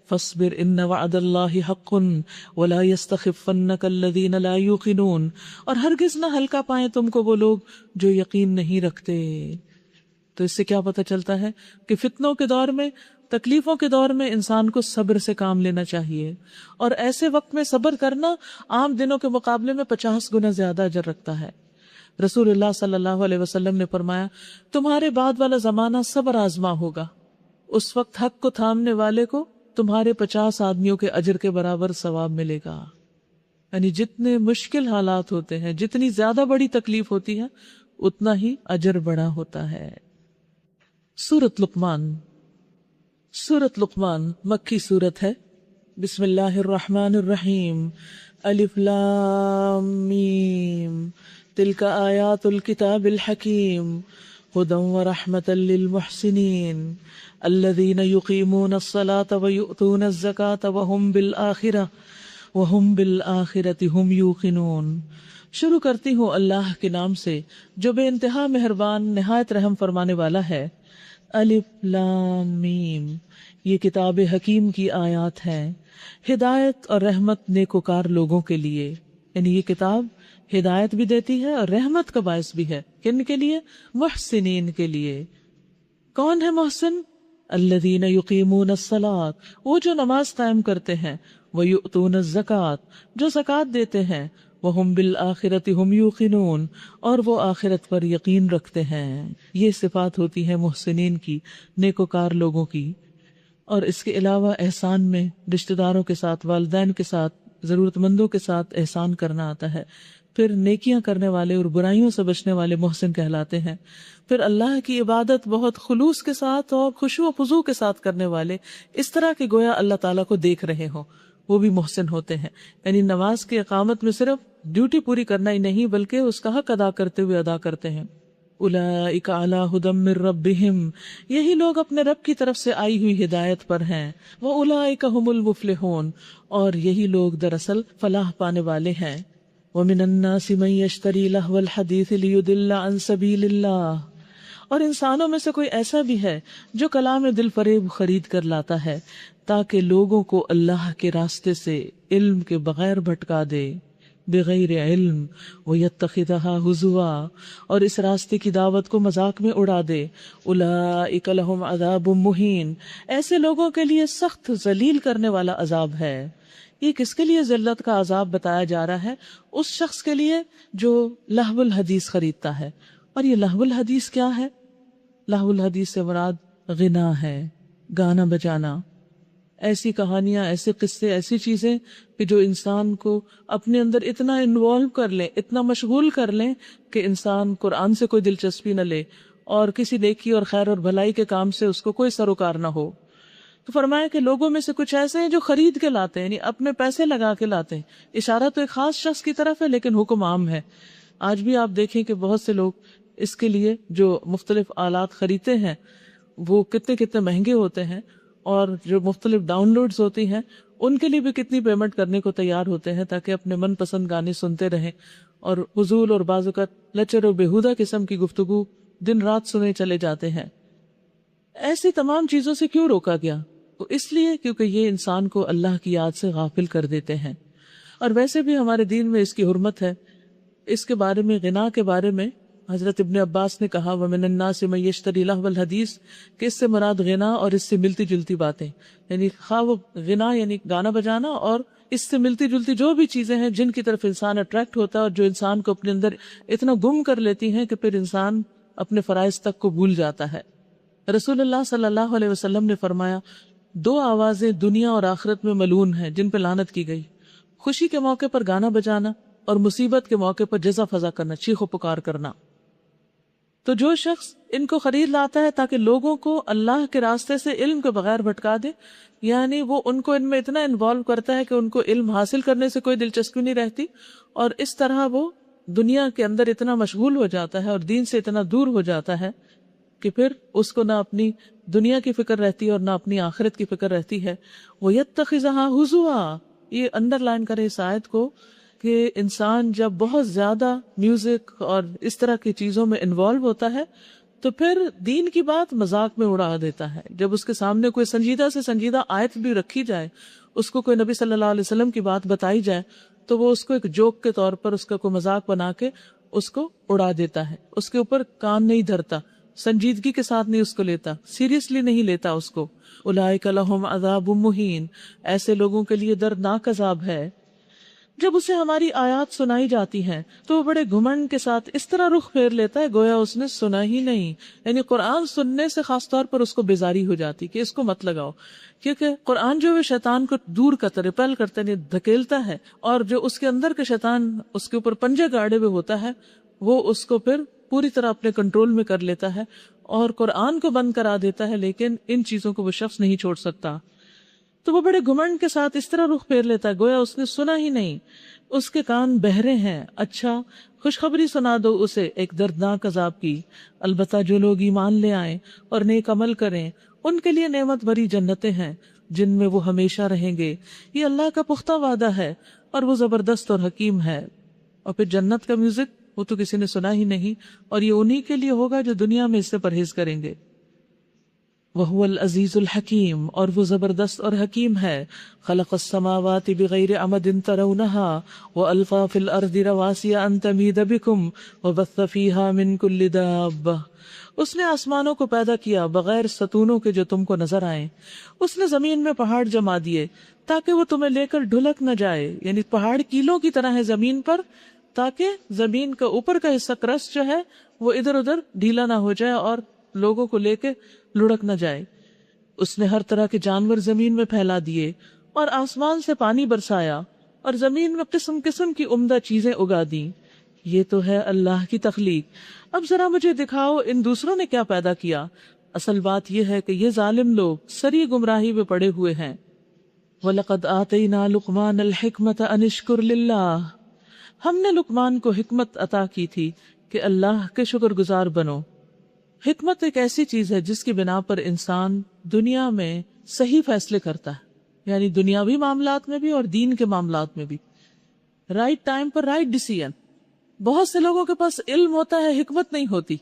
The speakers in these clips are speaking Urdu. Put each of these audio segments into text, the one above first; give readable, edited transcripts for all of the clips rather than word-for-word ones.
فاصبر ان وعد اللہ حق ولا یستخفنک الذین لا یوقنون، اور ہرگز نہ ہلکا پائیں تم کو وہ لوگ جو یقین نہیں رکھتے۔ تو اس سے کیا پتہ چلتا ہے کہ فتنوں کے دور میں، تکلیفوں کے دور میں انسان کو صبر سے کام لینا چاہیے، اور ایسے وقت میں صبر کرنا عام دنوں کے مقابلے میں 50 گنا زیادہ اجر رکھتا ہے۔ رسول اللہ صلی اللہ علیہ وسلم نے فرمایا، تمہارے بعد والا زمانہ صبر آزما ہوگا، اس وقت حق کو تھامنے والے کو تمہارے 50 آدمیوں کے اجر کے برابر ثواب ملے گا۔ یعنی جتنے مشکل حالات ہوتے ہیں، جتنی زیادہ بڑی تکلیف ہوتی ہے، اتنا ہی اجر بڑا ہوتا ہے۔ سورۃ لقمان۔ سورۃ لقمان مکی سورت ہے۔ بسم اللہ الرحمن الرحیم۔ الف لام میم تلک آیات الکتاب الحکیم ہدی ورحمۃ للمحسنین الذین یقیمون الصلاة ویؤتون الزکاة وہم بالآخرۃ ہم یوقنون۔ شروع کرتی ہوں اللہ کے نام سے جو بے انتہا مہربان نہایت رحم فرمانے والا ہے۔ الف لام میم، یہ کتاب حکیم کی آیات ہیں، ہدایت اور رحمت نیکوکار لوگوں کے لیے۔ یعنی یہ کتاب ہدایت بھی دیتی ہے اور رحمت کا باعث بھی ہے۔ کن کے لیے؟ محسنین کے لیے۔ کون ہے محسن؟ الذین یقیمون الصلاۃ، وہ جو نماز قائم کرتے ہیں، ویؤتون الزکاۃ، جو زکوٰۃ دیتے ہیں، وہم بالآخرۃ ہم یوقنون، اور وہ آخرت پر یقین رکھتے ہیں۔ یہ صفات ہوتی ہے محسنین کی، نیکوکار لوگوں کی۔ اور اس کے علاوہ احسان میں رشتہ داروں کے ساتھ، والدین کے ساتھ، ضرورت مندوں کے ساتھ احسان کرنا آتا ہے۔ پھر نیکیاں کرنے والے اور برائیوں سے بچنے والے محسن کہلاتے ہیں۔ پھر اللہ کی عبادت بہت خلوص کے ساتھ اور خشوع و خضوع کے ساتھ کرنے والے، اس طرح کہ گویا اللہ تعالیٰ کو دیکھ رہے ہوں، وہ بھی محسن ہوتے ہیں۔ یعنی نماز کی اقامت میں صرف ڈیوٹی پوری کرنا ہی نہیں بلکہ اس کا حق ادا کرتے ہوئے ادا کرتے ہیں۔ اولئک علی ھدی من ربہم، یہی لوگ اپنے رب کی طرف سے آئی ہوئی ہدایت پر ہیں۔ واولئک ھم المفلحون، اور یہی لوگ دراصل فلاح پانے والے ہیں۔ ومن الناس من یشتری لہو الحدیث لیضل عن سبیل اللہ، اور انسانوں میں سے کوئی ایسا بھی ہے جو کلام دل فریب خرید کر لاتا ہے تاکہ لوگوں کو اللہ کے راستے سے علم کے بغیر بھٹکا دے، بغیر علم، وَيَتَّخِذَهَا هُزُوًا، اور اس راستے کی دعوت کو مذاق میں اڑا دے۔ اولئک لہم عذاب مہین، ایسے لوگوں کے لیے سخت ذلیل کرنے والا عذاب ہے۔ یہ کس کے لیے ذلت کا عذاب بتایا جا رہا ہے؟ اس شخص کے لیے جو لہو الحدیث خریدتا ہے۔ اور یہ لہو الحدیث کیا ہے؟ لہو الحدیث سے مراد غنا ہے، گانا بجانا، ایسی کہانیاں، ایسے قصے، ایسی چیزیں کہ جو انسان کو اپنے اندر اتنا انوالو کر لیں، اتنا مشغول کر لیں کہ انسان قرآن سے کوئی دلچسپی نہ لے اور کسی نیکی اور خیر اور بھلائی کے کام سے اس کو کوئی سروکار نہ ہو۔ تو فرمایا کہ لوگوں میں سے کچھ ایسے ہیں جو خرید کے لاتے ہیں، یعنی اپنے پیسے لگا کے لاتے ہیں۔ اشارہ تو ایک خاص شخص کی طرف ہے لیکن حکم عام ہے۔ آج بھی آپ دیکھیں کہ بہت سے لوگ اس کے لیے جو مختلف آلات خریدتے ہیں وہ کتنے کتنے مہنگے ہوتے ہیں، اور جو مختلف ڈاؤن لوڈز ہوتی ہیں ان کے لیے بھی کتنی پیمنٹ کرنے کو تیار ہوتے ہیں تاکہ اپنے من پسند گانے سنتے رہیں، اور فضول اور بعض اوقات لچر اور بیہودہ قسم کی گفتگو دن رات سنے چلے جاتے ہیں۔ ایسی تمام چیزوں سے کیوں روکا گیا؟ تو اس لیے کیونکہ یہ انسان کو اللہ کی یاد سے غافل کر دیتے ہیں۔ اور ویسے بھی ہمارے دین میں اس کی حرمت ہے۔ اس کے بارے میں، غنا کے بارے میں حضرت ابن عباس نے کہا وَمِنَ النَّاسِ مَن يَشْتَرِي لَهْوَ الْحَدِيثِ، کہ اس سے مراد غنا اور اس سے ملتی جلتی باتیں، یعنی خواہ وہ غنا یعنی گانا بجانا اور اس سے ملتی جلتی جو بھی چیزیں ہیں جن کی طرف انسان اٹریکٹ ہوتا ہے اور جو انسان کو اپنے اندر اتنا گم کر لیتی ہیں کہ پھر انسان اپنے فرائض تک کو بھول جاتا ہے۔ رسول اللہ صلی اللہ علیہ وسلم نے فرمایا 2 آوازیں دنیا اور آخرت میں ملعون ہیں جن پہ لعنت کی گئی، خوشی کے موقع پر گانا بجانا اور مصیبت کے موقع پر جزا فضا کرنا، چیخ و پکار کرنا۔ تو جو شخص ان کو خرید لاتا ہے تاکہ لوگوں کو اللہ کے راستے سے علم کے بغیر بھٹکا دے، یعنی وہ ان کو ان میں اتنا انوالو کرتا ہے کہ ان کو علم حاصل کرنے سے کوئی دلچسپی نہیں رہتی، اور اس طرح وہ دنیا کے اندر اتنا مشغول ہو جاتا ہے اور دین سے اتنا دور ہو جاتا ہے کہ پھر اس کو نہ اپنی دنیا کی فکر رہتی ہے اور نہ اپنی آخرت کی فکر رہتی ہے۔ وَيَتَّخِذَهَا هُزُوًا، یہ انڈر لائن کرے اس آیت کو کہ انسان جب بہت زیادہ میوزک اور اس طرح کی چیزوں میں انوالو ہوتا ہے تو پھر دین کی بات مذاق میں اڑا دیتا ہے. جب اس کے سامنے کوئی سنجیدہ سے سنجیدہ آیت بھی رکھی جائے, اس کو کوئی نبی صلی اللہ علیہ وسلم کی بات بتائی جائے, تو وہ اس کو ایک جوک کے طور پر اس کا کوئی مذاق بنا کے اس کو اڑا دیتا ہے. اس کے اوپر کان نہیں دھرتا, سنجیدگی کے ساتھ نہیں اس کو لیتا, سیریسلی نہیں لیتا اس کو. اولئک لہم عذاب مہین, ایسے لوگوں کے لیے دردناک عذاب ہے. جب اسے ہماری آیات سنائی جاتی ہیں تو وہ بڑے گھمنڈ کے ساتھ اس طرح رخ پھیر لیتا ہے گویا اس نے سنا ہی نہیں. یعنی قرآن سننے سے خاص طور پر اس کو بیزاری ہو جاتی کہ اس کو مت لگاؤ, کیونکہ قرآن جو ہے شیطان کو دور کرتا, ریپیل کرتا ہے, دھکیلتا ہے, اور جو اس کے اندر کے شیطان اس کے اوپر پنجے گاڑے ہوئے ہوتا ہے وہ اس کو پھر پوری طرح اپنے کنٹرول میں کر لیتا ہے اور قرآن کو بند کرا دیتا ہے. لیکن ان چیزوں کو وہ شخص نہیں چھوڑ سکتا. تو وہ بڑے گھمنڈ کے ساتھ اس طرح رخ پھیر لیتا ہے گویا اس نے سنا ہی نہیں. اس کے کان بہرے ہیں. اچھا خوشخبری سنا دو اسے ایک دردناک عذاب کی. البتہ جو لوگ ایمان لے آئیں اور نیک عمل کریں ان کے لیے نعمت بھری جنتیں ہیں جن میں وہ ہمیشہ رہیں گے. یہ اللہ کا پختہ وعدہ ہے اور وہ زبردست اور حکیم ہے. اور پھر جنت کا میوزک وہ تو کسی نے سنا ہی نہیں, اور یہ انہی کے لیے ہوگا جو دنیا میں اس سے پرہیز کریں گے. وَهُوَ الْعَزِيزُ الْحَكِيمُ, اور وہ زبردست اور حکیم ہے. خَلَقَ السَّمَاوَاتِ بِغَيْرِ عَمَدٍ تَرَوْنَهَا وَأَلْقَى فِي الْأَرْضِ رَوَاسِيَ أَن تَمِيدَ بِكُمْ وَبَثَّ فِيهَا مِن كُلِّ دَابَّةٍ. اس نے آسمانوں کو پیدا کیا بغیر ستونوں کے جو تم کو نظر آئیں. اس نے زمین میں پہاڑ جما دیے تاکہ وہ تمہیں لے کر ڈھلک نہ جائے. یعنی پہاڑ کیلوں کی طرح ہے زمین پر, تاکہ زمین کا اوپر کا حصہ کرسٹ جو ہے وہ ادھر ادھر ڈھیلا نہ ہو جائے اور لوگوں کو لے کے لڑک نہ جائے. اس نے ہر طرح کے جانور زمین میں پھیلا دیے اور آسمان سے پانی برسایا اور زمین میں قسم قسم کی عمدہ چیزیں اگا دیں. یہ تو ہے اللہ کی تخلیق. اب ذرا مجھے دکھاؤ ان دوسروں نے کیا پیدا کیا. اصل بات یہ ہے کہ یہ ظالم لوگ سری گمراہی میں پڑے ہوئے ہیں. وَلَقَدْ آتَيْنَا لُقْمَانَ الْحِكْمَةَ أَنِ اشْكُرْ لِلَّهِ, ہم نے لقمان کو حکمت عطا کی تھی کہ اللہ کے شکر گزار بنو. حکمت ایک ایسی چیز ہے جس کی بنا پر انسان دنیا میں صحیح فیصلے کرتا ہے, یعنی دنیاوی معاملات میں بھی اور دین کے معاملات میں بھی. رائٹ ٹائم پر رائٹ ڈیسیژن. بہت سے لوگوں کے پاس علم ہوتا ہے, حکمت نہیں ہوتی.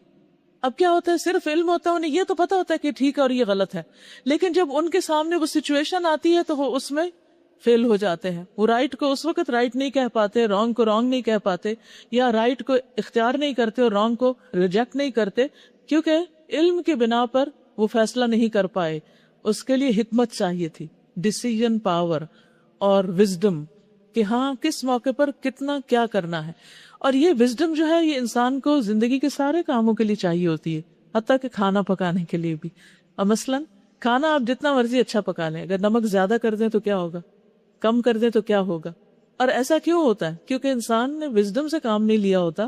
اب کیا ہوتا ہے, صرف علم ہوتا ہے, انہیں یہ تو پتا ہوتا ہے کہ ٹھیک ہے اور یہ غلط ہے, لیکن جب ان کے سامنے وہ سچویشن آتی ہے تو وہ اس میں فیل ہو جاتے ہیں. وہ رائٹ کو اس وقت رائٹ نہیں کہہ پاتے, رانگ کو رانگ نہیں کہہ پاتے, یا رائٹ کو اختیار نہیں کرتے اور رانگ کو ریجیکٹ نہیں کرتے, کیونکہ علم کے بنا پر وہ فیصلہ نہیں کر پائے. اس کے لیے حکمت چاہیے تھی, ڈیسیژن پاور اور وزڈم, کہ ہاں کس موقع پر کتنا کیا کرنا ہے. اور یہ وزڈم جو ہے یہ انسان کو زندگی کے سارے کاموں کے لیے چاہیے ہوتی ہے, حتیٰ کہ کھانا پکانے کے لیے بھی. اور مثلاً کھانا آپ جتنا مرضی اچھا پکا لیں, اگر نمک زیادہ کر دیں تو کیا ہوگا, کم کر دیں تو کیا ہوگا. اور ایسا کیوں ہوتا ہے؟ کیونکہ انسان نے وزڈم سے کام نہیں لیا ہوتا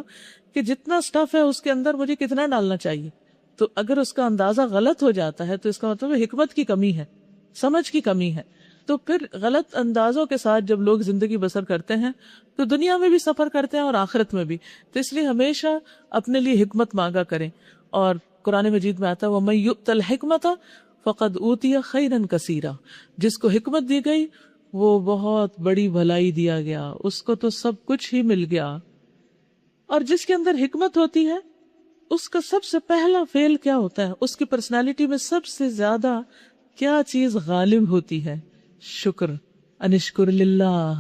کہ جتنا سٹف ہے اس کے اندر مجھے کتنا ڈالنا چاہیے. تو اگر اس کا اندازہ غلط ہو جاتا ہے تو اس کا مطلب حکمت کی کمی ہے, سمجھ کی کمی ہے. تو پھر غلط اندازوں کے ساتھ جب لوگ زندگی بسر کرتے ہیں تو دنیا میں بھی سفر کرتے ہیں اور آخرت میں بھی. تو اس لیے ہمیشہ اپنے لیے حکمت مانگا کریں. اور قرآن مجید میں آتا ہے وَمَن يُؤْتَ الْحِكْمَةَ فَقَدْ أُوتِيَ خَيْرًا كَثِيرًا, جس کو حکمت دی گئی وہ بہت بڑی بھلائی دیا گیا, اس کو تو سب کچھ ہی مل گیا. اور جس کے اندر حکمت ہوتی ہے اس کا سب سے پہلا فعل کیا ہوتا ہے, اس کی پرسنالٹی میں سب سے زیادہ کیا چیز غالب ہوتی ہے؟ شکر. انشکر للہ,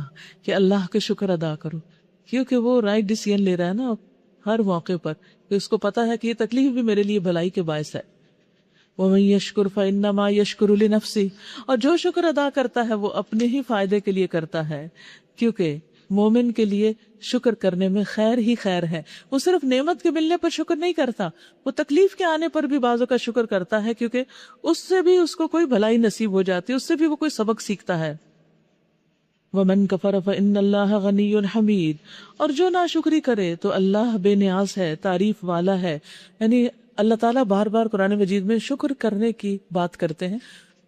کہ اللہ کا شکر ادا کرو, کیونکہ وہ رائٹ ڈیسیژن لے رہا ہے نا ہر موقع پر, کہ اس کو پتا ہے کہ یہ تکلیف بھی میرے لیے بھلائی کے باعث ہے. وَمَن يَشْكُرْ فَإِنَّمَا يَشْكُرُ لِنَفْسِهِ, اور جو شکر ادا کرتا ہے وہ اپنے ہی فائدے کے لیے کرتا ہے, کیونکہ مومن کے لیے شکر کرنے میں خیر ہی خیر ہے. وہ صرف نعمت کے ملنے پر شکر نہیں کرتا, وہ تکلیف کے آنے پر بھی بعضوں کا شکر کرتا ہے, کیونکہ اس سے بھی اس کو کوئی بھلائی نصیب ہو جاتی ہے, اس سے بھی وہ کوئی سبق سیکھتا ہے. وَمَن كَفَرَ فَإِنَّ اللَّهَ غَنِيٌّ حَمِيدٌ, اور جو ناشکری کرے تو اللہ بے نیاز ہے, تعریف والا ہے. یعنی اللہ تعالیٰ بار بار قرآن مجید میں شکر کرنے کی بات کرتے ہیں,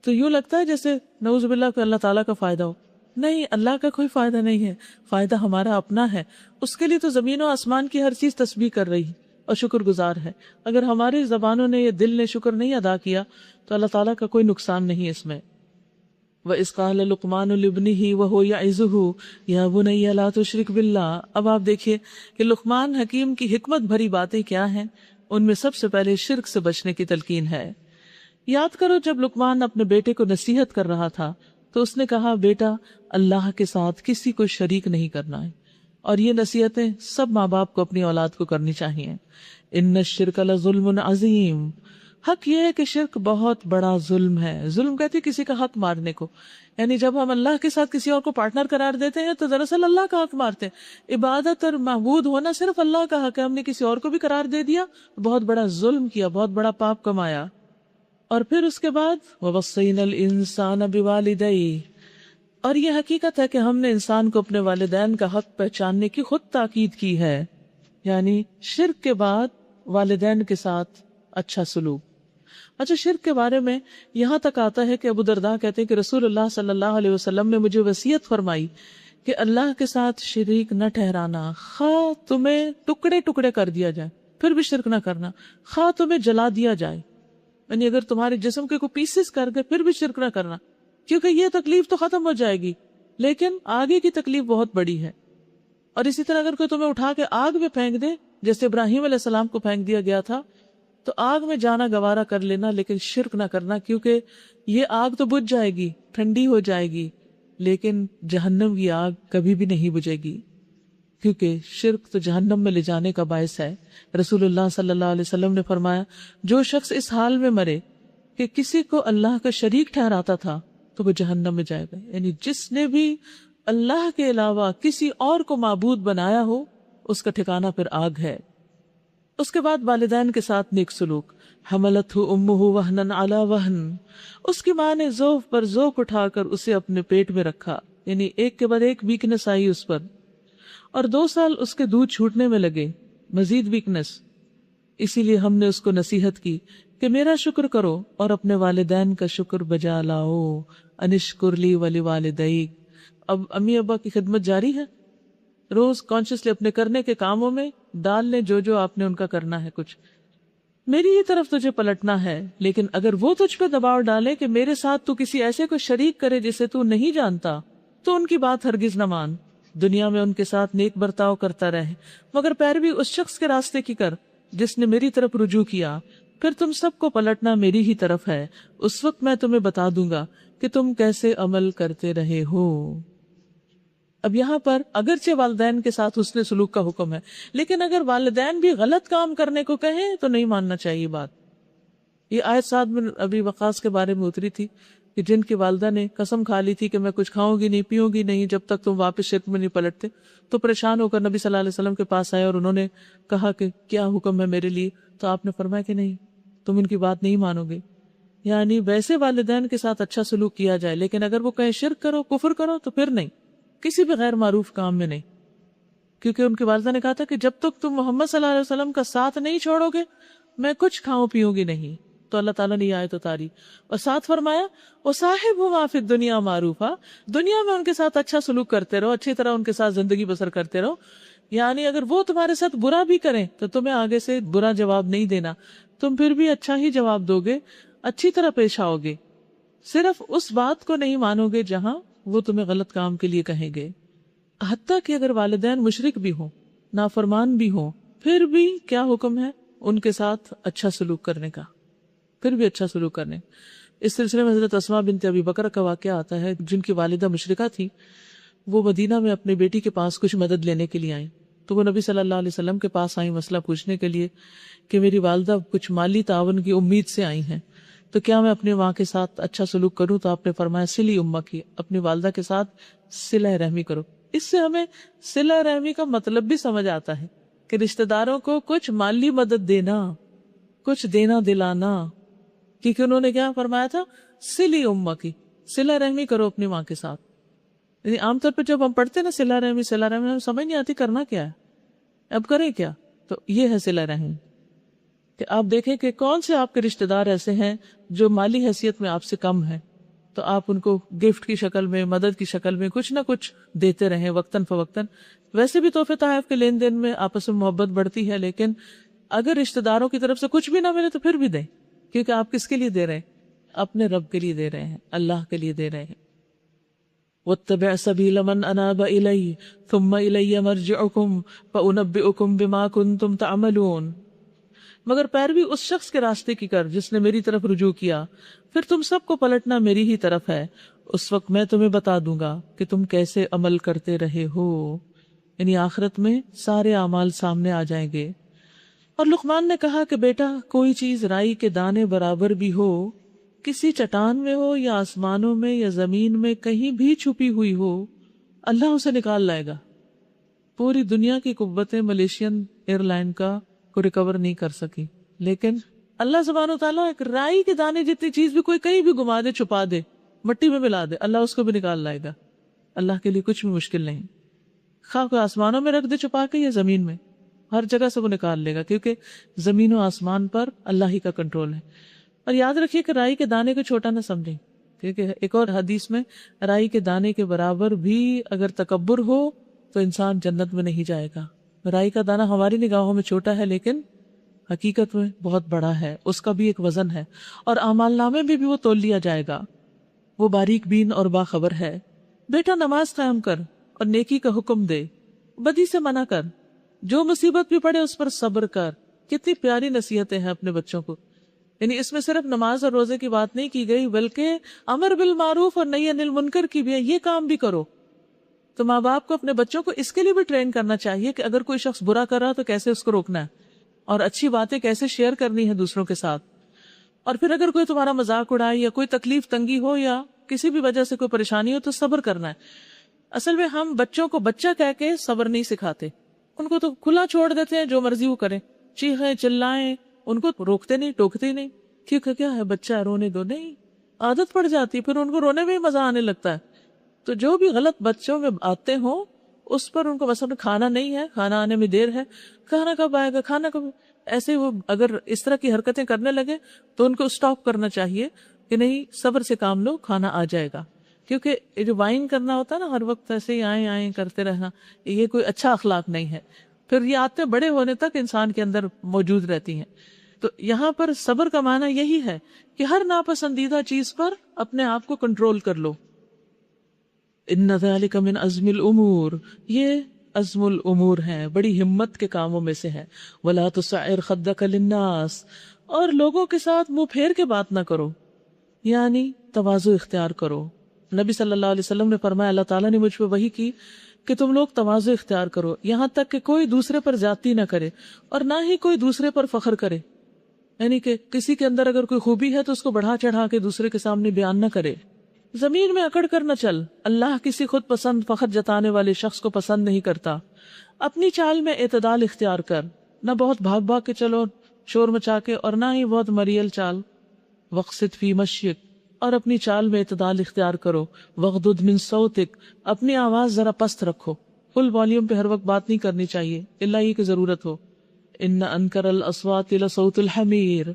تو یوں لگتا ہے جیسے نعوذ باللہ کہ اللہ تعالیٰ کا فائدہ ہو. نہیں, اللہ کا کوئی فائدہ نہیں ہے, فائدہ ہمارا اپنا ہے. اس کے لیے تو زمین و آسمان کی ہر چیز تسبیح کر رہی اور شکر گزار ہے. اگر ہماری زبانوں نے یا دل نے شکر نہیں ادا کیا تو اللہ تعالیٰ کا کوئی نقصان نہیں اس میں. وَإِذْ قَالَ لُقْمَانُ لِابْنِهِ وَهُوَ يَعِظُهُ يَا بُنَيَّ لَا تُشْرِكْ بِاللَّهِ. اب آپ دیکھیے کہ لقمان حکیم کی حکمت بھری باتیں کیا ہیں. ان میں سب سے پہلے شرک سے بچنے کی تلقین ہے۔ یاد کرو جب لقمان اپنے بیٹے کو نصیحت کر رہا تھا تو اس نے کہا بیٹا اللہ کے ساتھ کسی کو شریک نہیں کرنا ہے، اور یہ نصیحتیں سب ماں باپ کو اپنی اولاد کو کرنی چاہیے۔ ان الشرک لظلم عظیم، حق یہ ہے کہ شرک بہت بڑا ظلم ہے۔ ظلم کہتی کسی کا حق مارنے کو، یعنی جب ہم اللہ کے ساتھ کسی اور کو پارٹنر قرار دیتے ہیں تو دراصل اللہ کا حق مارتے ہیں۔ عبادت اور معبود ہونا صرف اللہ کا حق ہے، ہم نے کسی اور کو بھی قرار دے دیا، بہت بڑا ظلم کیا، بہت بڑا پاپ کمایا۔ اور پھر اس کے بعد وَوَصَّيْنَا الْإِنسَانَ بِوَالِدَيْهِ، اور یہ حقیقت ہے کہ ہم نے انسان کو اپنے والدین کا حق پہچاننے کی خود تاکید کی ہے، یعنی شرک کے بعد والدین کے ساتھ اچھا سلوک۔ اچھا، شرک کے بارے میں یہاں تک آتا ہے کہ ابو درداء کہتے ہیں کہ رسول اللہ صلی اللہ علیہ وسلم نے مجھے وصیت فرمائی کہ اللہ کے ساتھ شریک نہ ٹھہرانا، خواہ تمہیں ٹکڑے ٹکڑے کر دیا جائے پھر بھی شرک نہ کرنا، خواہ تمہیں جلا دیا جائے، یعنی اگر تمہارے جسم کے کوئی پیسز کر دے پھر بھی شرک نہ کرنا، کیونکہ یہ تکلیف تو ختم ہو جائے گی لیکن آگے کی تکلیف بہت بڑی ہے۔ اور اسی طرح اگر کوئی تمہیں اٹھا کے آگ میں پھینک دے، جیسے ابراہیم علیہ السلام کو پھینک دیا گیا تھا، تو آگ میں جانا گوارا کر لینا لیکن شرک نہ کرنا، کیونکہ یہ آگ تو بجھ جائے گی، ٹھنڈی ہو جائے گی، لیکن جہنم کی آگ کبھی بھی نہیں بجھے گی، کیونکہ شرک تو جہنم میں لے جانے کا باعث ہے۔ رسول اللہ صلی اللہ علیہ وسلم نے فرمایا جو شخص اس حال میں مرے کہ کسی کو اللہ کا شریک ٹھہراتا تھا تو وہ جہنم میں جائے گا، یعنی جس نے بھی اللہ کے علاوہ کسی اور کو معبود بنایا ہو اس کا ٹھکانہ پھر آگ ہے۔ اس کے بعد والدین کے ساتھ نیک سلوک۔ حملتہ امہ وہنا علی وہن، اس کی ماں نے ذوق پر ذوق اٹھا کر اسے اپنے پیٹ میں رکھا، یعنی ایک کے بعد ایک ویکنس آئی اس پر، اور 2 سال اس کے دودھ چھوٹنے میں لگے، مزید ویکنس۔ اسی لیے ہم نے اس کو نصیحت کی کہ میرا شکر کرو اور اپنے والدین کا شکر بجا لاؤ، انشکر لی ولوالدیک۔ اب امی ابا کی خدمت جاری ہے، روز کانشیسلی اپنے کرنے کے کاموں میں ڈال لیں جو آپ نے ان کا کرنا ہے، کچھ میری ہی طرف تجھے پلٹنا ہے، لیکن اگر وہ تجھ پہ دباؤ ڈالے کہ میرے ساتھ تو کسی ایسے کو شریک کرے جسے تو نہیں جانتا، تو ان کی بات ہرگز نہ مان، دنیا میں ان کے ساتھ نیک برتاؤ کرتا رہے، مگر پیروی اس شخص کے راستے کی کر جس نے میری طرف رجوع کیا، پھر تم سب کو پلٹنا میری ہی طرف ہے، اس وقت میں تمہیں بتا دوں گا کہ تم کیسے عمل کرتے رہے ہو۔ اب یہاں پر اگرچہ والدین کے ساتھ حسن سلوک کا حکم ہے، لیکن اگر والدین بھی غلط کام کرنے کو کہیں تو نہیں ماننا چاہیے بات۔ یہ آیت سعد بن ابی وقاص کے بارے میں اتری تھی کہ جن کی والدہ نے قسم کھا لی تھی کہ میں کچھ کھاؤں گی نہیں پیوں گی نہیں جب تک تم واپس شرک میں نہیں پلٹتے، تو پریشان ہو کر نبی صلی اللہ علیہ وسلم کے پاس آئے اور انہوں نے کہا کہ کیا حکم ہے میرے لیے، تو آپ نے فرمایا کہ نہیں، تم ان کی بات نہیں مانو گے۔ یعنی ویسے والدین کے ساتھ اچھا سلوک کیا جائے، لیکن اگر وہ کہیں شرک کرو کفر کرو تو پھر نہیں، کسی بھی غیر معروف کام میں نہیں، کیونکہ ان کی والدہ نے کہا تھا کہ جب تک تم محمد صلی اللہ علیہ وسلم کا ساتھ نہیں چھوڑو گے میں کچھ کھاؤں پیوں گی نہیں۔ تو اللہ تعالیٰ نے یہ آیت اتاری اور ساتھ فرمایا وَصَاحِبْهُمَا فِي الدُّنْيَا مَعْرُوفًا، دنیا میں ان کے ساتھ اچھا سلوک کرتے رہو، اچھی طرح ان کے ساتھ زندگی بسر کرتے رہو، یعنی اگر وہ تمہارے ساتھ برا بھی کریں تو تمہیں آگے سے برا جواب نہیں دینا، تم پھر بھی اچھا ہی جواب دو گے، اچھی طرح پیش آؤ گے، صرف اس بات کو نہیں مانو گے جہاں وہ تمہیں غلط کام کے لیے کہیں گے۔ حتیٰ کہ اگر والدین مشرک بھی ہوں، نافرمان بھی ہوں، پھر بھی کیا حکم ہے ان کے ساتھ اچھا سلوک کرنے کا، پھر بھی اچھا سلوک کرنے۔ اس سلسلے میں حضرت اسماء بنت ابی بکر کا واقعہ آتا ہے، جن کی والدہ مشرکہ تھی، وہ مدینہ میں اپنی بیٹی کے پاس کچھ مدد لینے کے لیے آئیں، تو وہ نبی صلی اللہ علیہ وسلم کے پاس آئیں مسئلہ پوچھنے کے لیے کہ میری والدہ کچھ مالی تعاون کی امید سے آئی ہیں، تو کیا میں اپنی ماں کے ساتھ اچھا سلوک کروں؟ تو آپ نے فرمایا سلی امہ کی، اپنی والدہ کے ساتھ صلہ رحمی کرو۔ اس سے ہمیں صلہ رحمی کا مطلب بھی سمجھ آتا ہے کہ رشتہ داروں کو کچھ مالی مدد دینا، کچھ دینا دلانا، کیونکہ انہوں نے کیا فرمایا تھا؟ سلی امہ کی، صلہ رحمی کرو اپنی ماں کے ساتھ۔ یعنی عام طور پر جب ہم پڑھتے ہیں نا صلہ رحمی ہمیں سمجھ نہیں آتی کرنا کیا ہے، اب کریں کیا؟ تو یہ ہے صلہ رحمی، کہ آپ دیکھیں کہ کون سے آپ کے رشتہ دار ایسے ہیں جو مالی حیثیت میں آپ سے کم ہیں، تو آپ ان کو گفٹ کی شکل میں، مدد کی شکل میں کچھ نہ کچھ دیتے رہیں وقتاً فوقتاً۔ ویسے بھی تحفے تحائف کے لین دین میں آپس میں محبت بڑھتی ہے، لیکن اگر رشتہ داروں کی طرف سے کچھ بھی نہ ملے تو پھر بھی دیں، کیونکہ آپ کس کے لیے دے رہے ہیں؟ اپنے رب کے لیے دے رہے ہیں، اللہ کے لیے دے رہے ہیں۔ وَاتَّبِعْ سَبِيلَ مَنْ أَنَابَ إِلَيَّ ثُمَّ إِلَيَّ مَرْجِعُكُمْ فَأُنَبِّئُكُمْ بِمَا كُنْتُمْ تَعْمَلُونَ۔ مگر پیروی اس شخص کے راستے کی کر جس نے میری طرف رجوع کیا، پھر تم سب کو پلٹنا میری ہی طرف ہے، اس وقت میں تمہیں بتا دوں گا کہ تم کیسے عمل کرتے رہے ہو۔ یعنی آخرت میں سارے اعمال سامنے آ جائیں گے۔ اور لقمان نے کہا کہ بیٹا، کوئی چیز رائی کے دانے برابر بھی ہو، کسی چٹان میں ہو یا آسمانوں میں یا زمین میں کہیں بھی چھپی ہوئی ہو، اللہ اسے نکال لائے گا۔ پوری دنیا کی قوتیں ملیشین ایئر لائن کا کو ریکور نہیں کر سکی، لیکن اللہ سبحانہ وتعالیٰ ایک رائی کے دانے جتنی چیز بھی کوئی کہیں بھی گما دے، چھپا دے، مٹی میں ملا دے، اللہ اس کو بھی نکال لائے گا۔ اللہ کے لیے کچھ بھی مشکل نہیں، خواہ کوئی آسمانوں میں رکھ دے چھپا کے یا زمین میں، ہر جگہ سے وہ نکال لے گا، کیونکہ زمین و آسمان پر اللہ ہی کا کنٹرول ہے۔ اور یاد رکھیے کہ رائی کے دانے کو چھوٹا نہ سمجھیں، کیونکہ ایک اور حدیث میں رائی کے دانے کے برابر بھی اگر تکبر ہو تو انسان جنت میں نہیں جائے گا۔ رائی کا دانہ ہماری نگاہوں میں چھوٹا ہے، لیکن حقیقت میں بہت بڑا ہے، اس کا بھی ایک وزن ہے، اور اعمال نامے میں بھی وہ تول لیا جائے گا۔ وہ باریک بین اور باخبر ہے۔ بیٹا، نماز قائم کر اور نیکی کا حکم دے، بدی سے منع کر، جو مصیبت بھی پڑے اس پر صبر کر۔ کتنی پیاری نصیحتیں ہیں اپنے بچوں کو۔ یعنی اس میں صرف نماز اور روزے کی بات نہیں کی گئی، بلکہ امر بالمعروف اور نہی عن المنکر کی بھی ہے، یہ کام بھی کرو۔ تو ماں باپ کو اپنے بچوں کو اس کے لیے بھی ٹرین کرنا چاہیے کہ اگر کوئی شخص برا کر رہا تو کیسے اس کو روکنا ہے، اور اچھی باتیں کیسے شیئر کرنی ہے دوسروں کے ساتھ۔ اور پھر اگر کوئی تمہارا مذاق اڑائے یا کوئی تکلیف تنگی ہو یا کسی بھی وجہ سے کوئی پریشانی ہو تو صبر کرنا ہے۔ اصل میں ہم بچوں کو بچہ کہہ کے صبر نہیں سکھاتے، ان کو تو کھلا چھوڑ دیتے ہیں، جو مرضی وہ کریں، چیخیں چلائیں، ان کو روکتے نہیں، ٹوکتے نہیں۔ ٹھیک ہے، کیا ہے، بچہ ہے، رونے دو، نہیں، عادت پڑ جاتی، پھر ان کو رونے میں ہی مزہ آنے لگتا ہے۔ تو جو بھی غلط بچوں میں آتے ہوں اس پر ان کو مثلا کھانا نہیں ہے، کھانا آنے میں دیر ہے، کھانا کب آئے گا، کھانا کب، ایسے وہ اگر اس طرح کی حرکتیں کرنے لگے تو ان کو اسٹاپ کرنا چاہیے کہ نہیں، صبر سے کام لو، کھانا آ جائے گا۔ کیونکہ یہ جو وائن کرنا ہوتا ہے نا، ہر وقت ایسے ہی آئیں آئیں کرتے رہنا، یہ کوئی اچھا اخلاق نہیں ہے، پھر یہ عادتیں بڑے ہونے تک انسان کے اندر موجود رہتی ہیں۔ تو یہاں پر صبر کا معنی یہی ہے کہ ہر ناپسندیدہ چیز پر اپنے آپ کو کنٹرول کر لو۔ ان ذلک من عزم الامور، یہ عزم الامور ہے، بڑی ہمت کے کاموں میں سے ہے۔ ولا تصعر خدک للناس، اور لوگوں کے ساتھ منہ پھیر کے بات نہ کرو، یعنی تواضع اختیار کرو۔ نبی صلی اللہ علیہ وسلم نے فرمایا، اللہ تعالیٰ نے مجھ پہ وحی کی کہ تم لوگ تواضع اختیار کرو، یہاں تک کہ کوئی دوسرے پر زیادتی نہ کرے اور نہ ہی کوئی دوسرے پر فخر کرے، یعنی کہ کسی کے اندر اگر کوئی خوبی ہے تو اس کو بڑھا چڑھا کے دوسرے کے سامنے بیان نہ کرے۔ زمین میں اکڑ کر نہ چل، اللہ کسی خود پسند فخر جتانے والے شخص کو پسند نہیں کرتا۔ اپنی چال میں اعتدال اختیار کر، نہ بہت بھاگ بھاگ کے چلو شور مچا کے، اور نہ ہی بہت مریل چال۔ وقصد فی مشیک، اور اپنی چال میں اعتدال اختیار کرو۔ وغضض من صوتک، اپنی آواز ذرا پست رکھو، فل والیوم پہ ہر وقت بات نہیں کرنی چاہیے الا یہ کہ ضرورت ہو۔ ان انکر الاصوات لصوت الحمیر،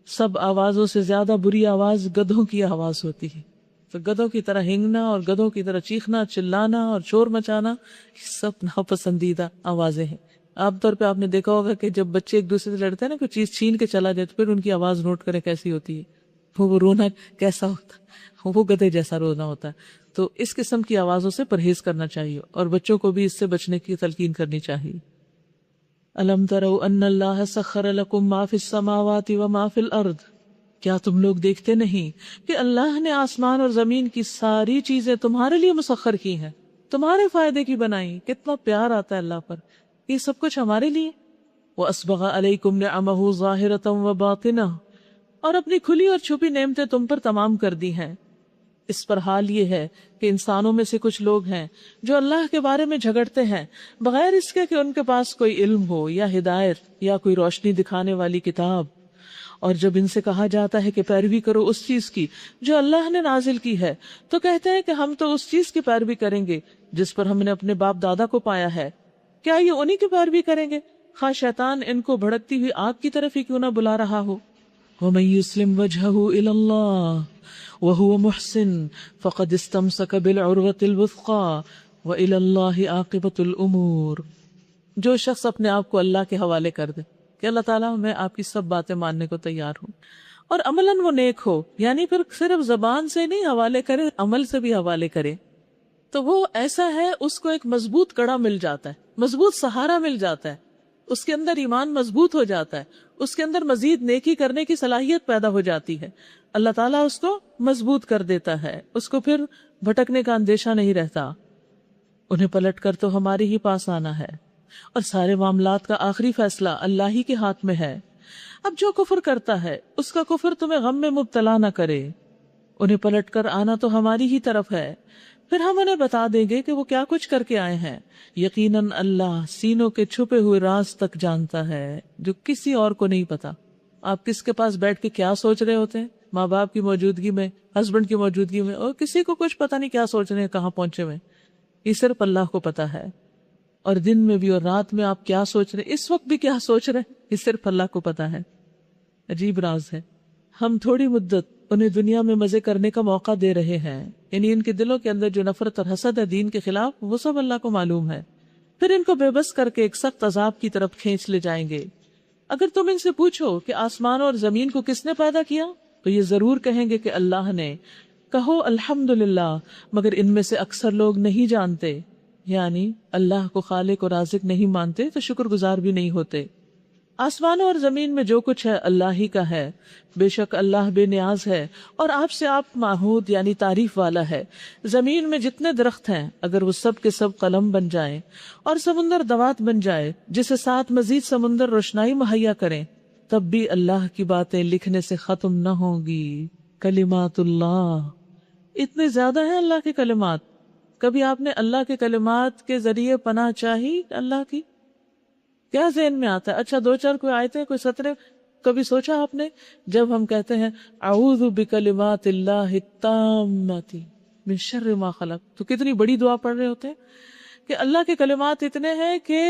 سب آوازوں سے زیادہ بری آواز گدھوں کی آواز ہوتی ہے۔ تو گدھوں کی طرح ہنگنا اور گدھوں کی طرح چیخنا، چلانا اور شور مچانا، یہ سب ناپسندیدہ آوازیں ہیں۔ عام طور پہ آپ نے دیکھا ہوگا کہ جب بچے ایک دوسرے سے لڑتے ہیں نا، کوئی چیز چھین کے چلا جائے تو پھر ان کی آواز نوٹ کریں کیسی ہوتی ہے، وہ رونا کیسا ہوتا ہے، وہ گدھے جیسا رونا ہوتا ہے۔ تو اس قسم کی آوازوں سے پرہیز کرنا چاہیے، اور بچوں کو بھی اس سے بچنے کی تلقین کرنی چاہیے۔ الم تروا ان اللہ سخر لکم ما فی السماوات وما فی الارض، کیا تم لوگ دیکھتے نہیں کہ اللہ نے آسمان اور زمین کی ساری چیزیں تمہارے لیے مسخر کی ہیں، تمہارے فائدے کی بنائی۔ کتنا پیار آتا ہے اللہ پر، یہ سب کچھ ہمارے لیے۔ وَأَسْبَغَ عَلَيْكُمْ نِعَمَهُ ظَاهِرَةً وَبَاطِنَةً، اور اپنی کھلی اور چھپی نعمتیں تم پر تمام کر دی ہیں۔ اس پر حال یہ ہے کہ انسانوں میں سے کچھ لوگ ہیں جو اللہ کے بارے میں جھگڑتے ہیں بغیر اس کے کہ ان کے پاس کوئی علم ہو یا ہدایت یا کوئی روشنی دکھانے والی کتاب۔ اور جب ان سے کہا جاتا ہے کہ پیروی کرو اس چیز کی جو اللہ نے نازل کی ہے، تو کہتے ہیں کہ ہم تو اس چیز کی پیروی کریں گے جس پر ہم نے اپنے باپ دادا کو پایا ہے۔ کیا یہ انہی کی پیروی کریں گے، خواہ شیطان ان کو بھڑکتی ہوئی آگ کی طرف ہی کیوں نہ بلا رہا ہو؟ وَمَن يُسْلِمْ وَجْهَهُ إِلَى اللَّهِ وَهُوَ مُحْسِنٌ فَقَدِ اسْتَمْسَكَ بِالْعُرْوَةِ الْوُثْقَى وَإِلَى اللَّهِ عَاقِبَةُ الْأُمُورِ، جو شخص اپنے آپ کو اللہ کے حوالے کر دے کہ اللہ تعالیٰ میں آپ کی سب باتیں ماننے کو تیار ہوں، اور عملاً وہ نیک ہو، یعنی پھر صرف زبان سے نہیں حوالے کرے، عمل سے بھی حوالے کرے، تو وہ ایسا ہے، اس کو ایک مضبوط کڑا مل جاتا ہے، مضبوط سہارا مل جاتا ہے۔ اس کے اندر ایمان مضبوط ہو جاتا ہے، اس کے اندر مزید نیکی کرنے کی صلاحیت پیدا ہو جاتی ہے، اللہ تعالیٰ اس کو مضبوط کر دیتا ہے، اس کو پھر بھٹکنے کا اندیشہ نہیں رہتا۔ انہیں پلٹ کر تو ہمارے ہی پاس آنا ہے، اور سارے معاملات کا آخری فیصلہ اللہ ہی کے ہاتھ میں ہے۔ اب جو کفر کرتا ہے اس کا کفر تمہیں غم میں مبتلا نہ کرے، انہیں پلٹ کر آنا تو ہماری ہی طرف ہے، پھر ہم انہیں بتا دیں گے کہ وہ کیا کچھ کر کے آئے ہیں۔ یقیناً اللہ سینوں کے چھپے ہوئے راز تک جانتا ہے جو کسی اور کو نہیں پتا۔ آپ کس کے پاس بیٹھ کے کیا سوچ رہے ہوتے ہیں ماں باپ کی موجودگی میں، ہسبینڈ کی موجودگی میں، اور کسی کو کچھ پتا نہیں کیا سوچ رہے ہیں، کہاں پہنچے ہوئے، یہ صرف اللہ کو پتا ہے۔ اور دن میں بھی اور رات میں آپ کیا سوچ رہے ہیں، اس وقت بھی کیا سوچ رہے ہیں، یہ صرف اللہ کو پتا ہے۔ عجیب راز ہے۔ ہم تھوڑی مدت انہیں دنیا میں مزے کرنے کا موقع دے رہے ہیں، یعنی ان کے دلوں کے اندر جو نفرت اور حسد ہے دین کے خلاف، وہ سب اللہ کو معلوم ہے، پھر ان کو بے بس کر کے ایک سخت عذاب کی طرف کھینچ لے جائیں گے۔ اگر تم ان سے پوچھو کہ آسمانوں اور زمین کو کس نے پیدا کیا، تو یہ ضرور کہیں گے کہ اللہ نے۔ کہو الحمدللہ، مگر ان میں سے اکثر لوگ نہیں جانتے، یعنی اللہ کو خالق اور رازق نہیں مانتے تو شکر گزار بھی نہیں ہوتے۔ آسمانوں اور زمین میں جو کچھ ہے اللہ ہی کا ہے، بے شک اللہ بے نیاز ہے اور آپ سے آپ معہود یعنی تعریف والا ہے۔ زمین میں جتنے درخت ہیں اگر وہ سب کے سب قلم بن جائیں اور سمندر دوات بن جائے جسے ساتھ مزید سمندر روشنائی مہیا کریں، تب بھی اللہ کی باتیں لکھنے سے ختم نہ ہوں گی۔ کلمات اللہ، اتنے زیادہ ہیں اللہ کے کلمات۔ کبھی آپ نے اللہ کے کلمات کے ذریعے پناہ چاہی اللہ کی؟ کیا ذہن میں آتا ہے؟ اچھا دو چار کوئی آیتیں، کوئی سطریں کبھی سوچا آپ نے؟ جب ہم کہتے ہیں اعوذ بکلمات اللہ التامات من شر ما خلق، تو کتنی بڑی دعا پڑھ رہے ہوتے ہیں کہ اللہ کے کلمات اتنے ہیں کہ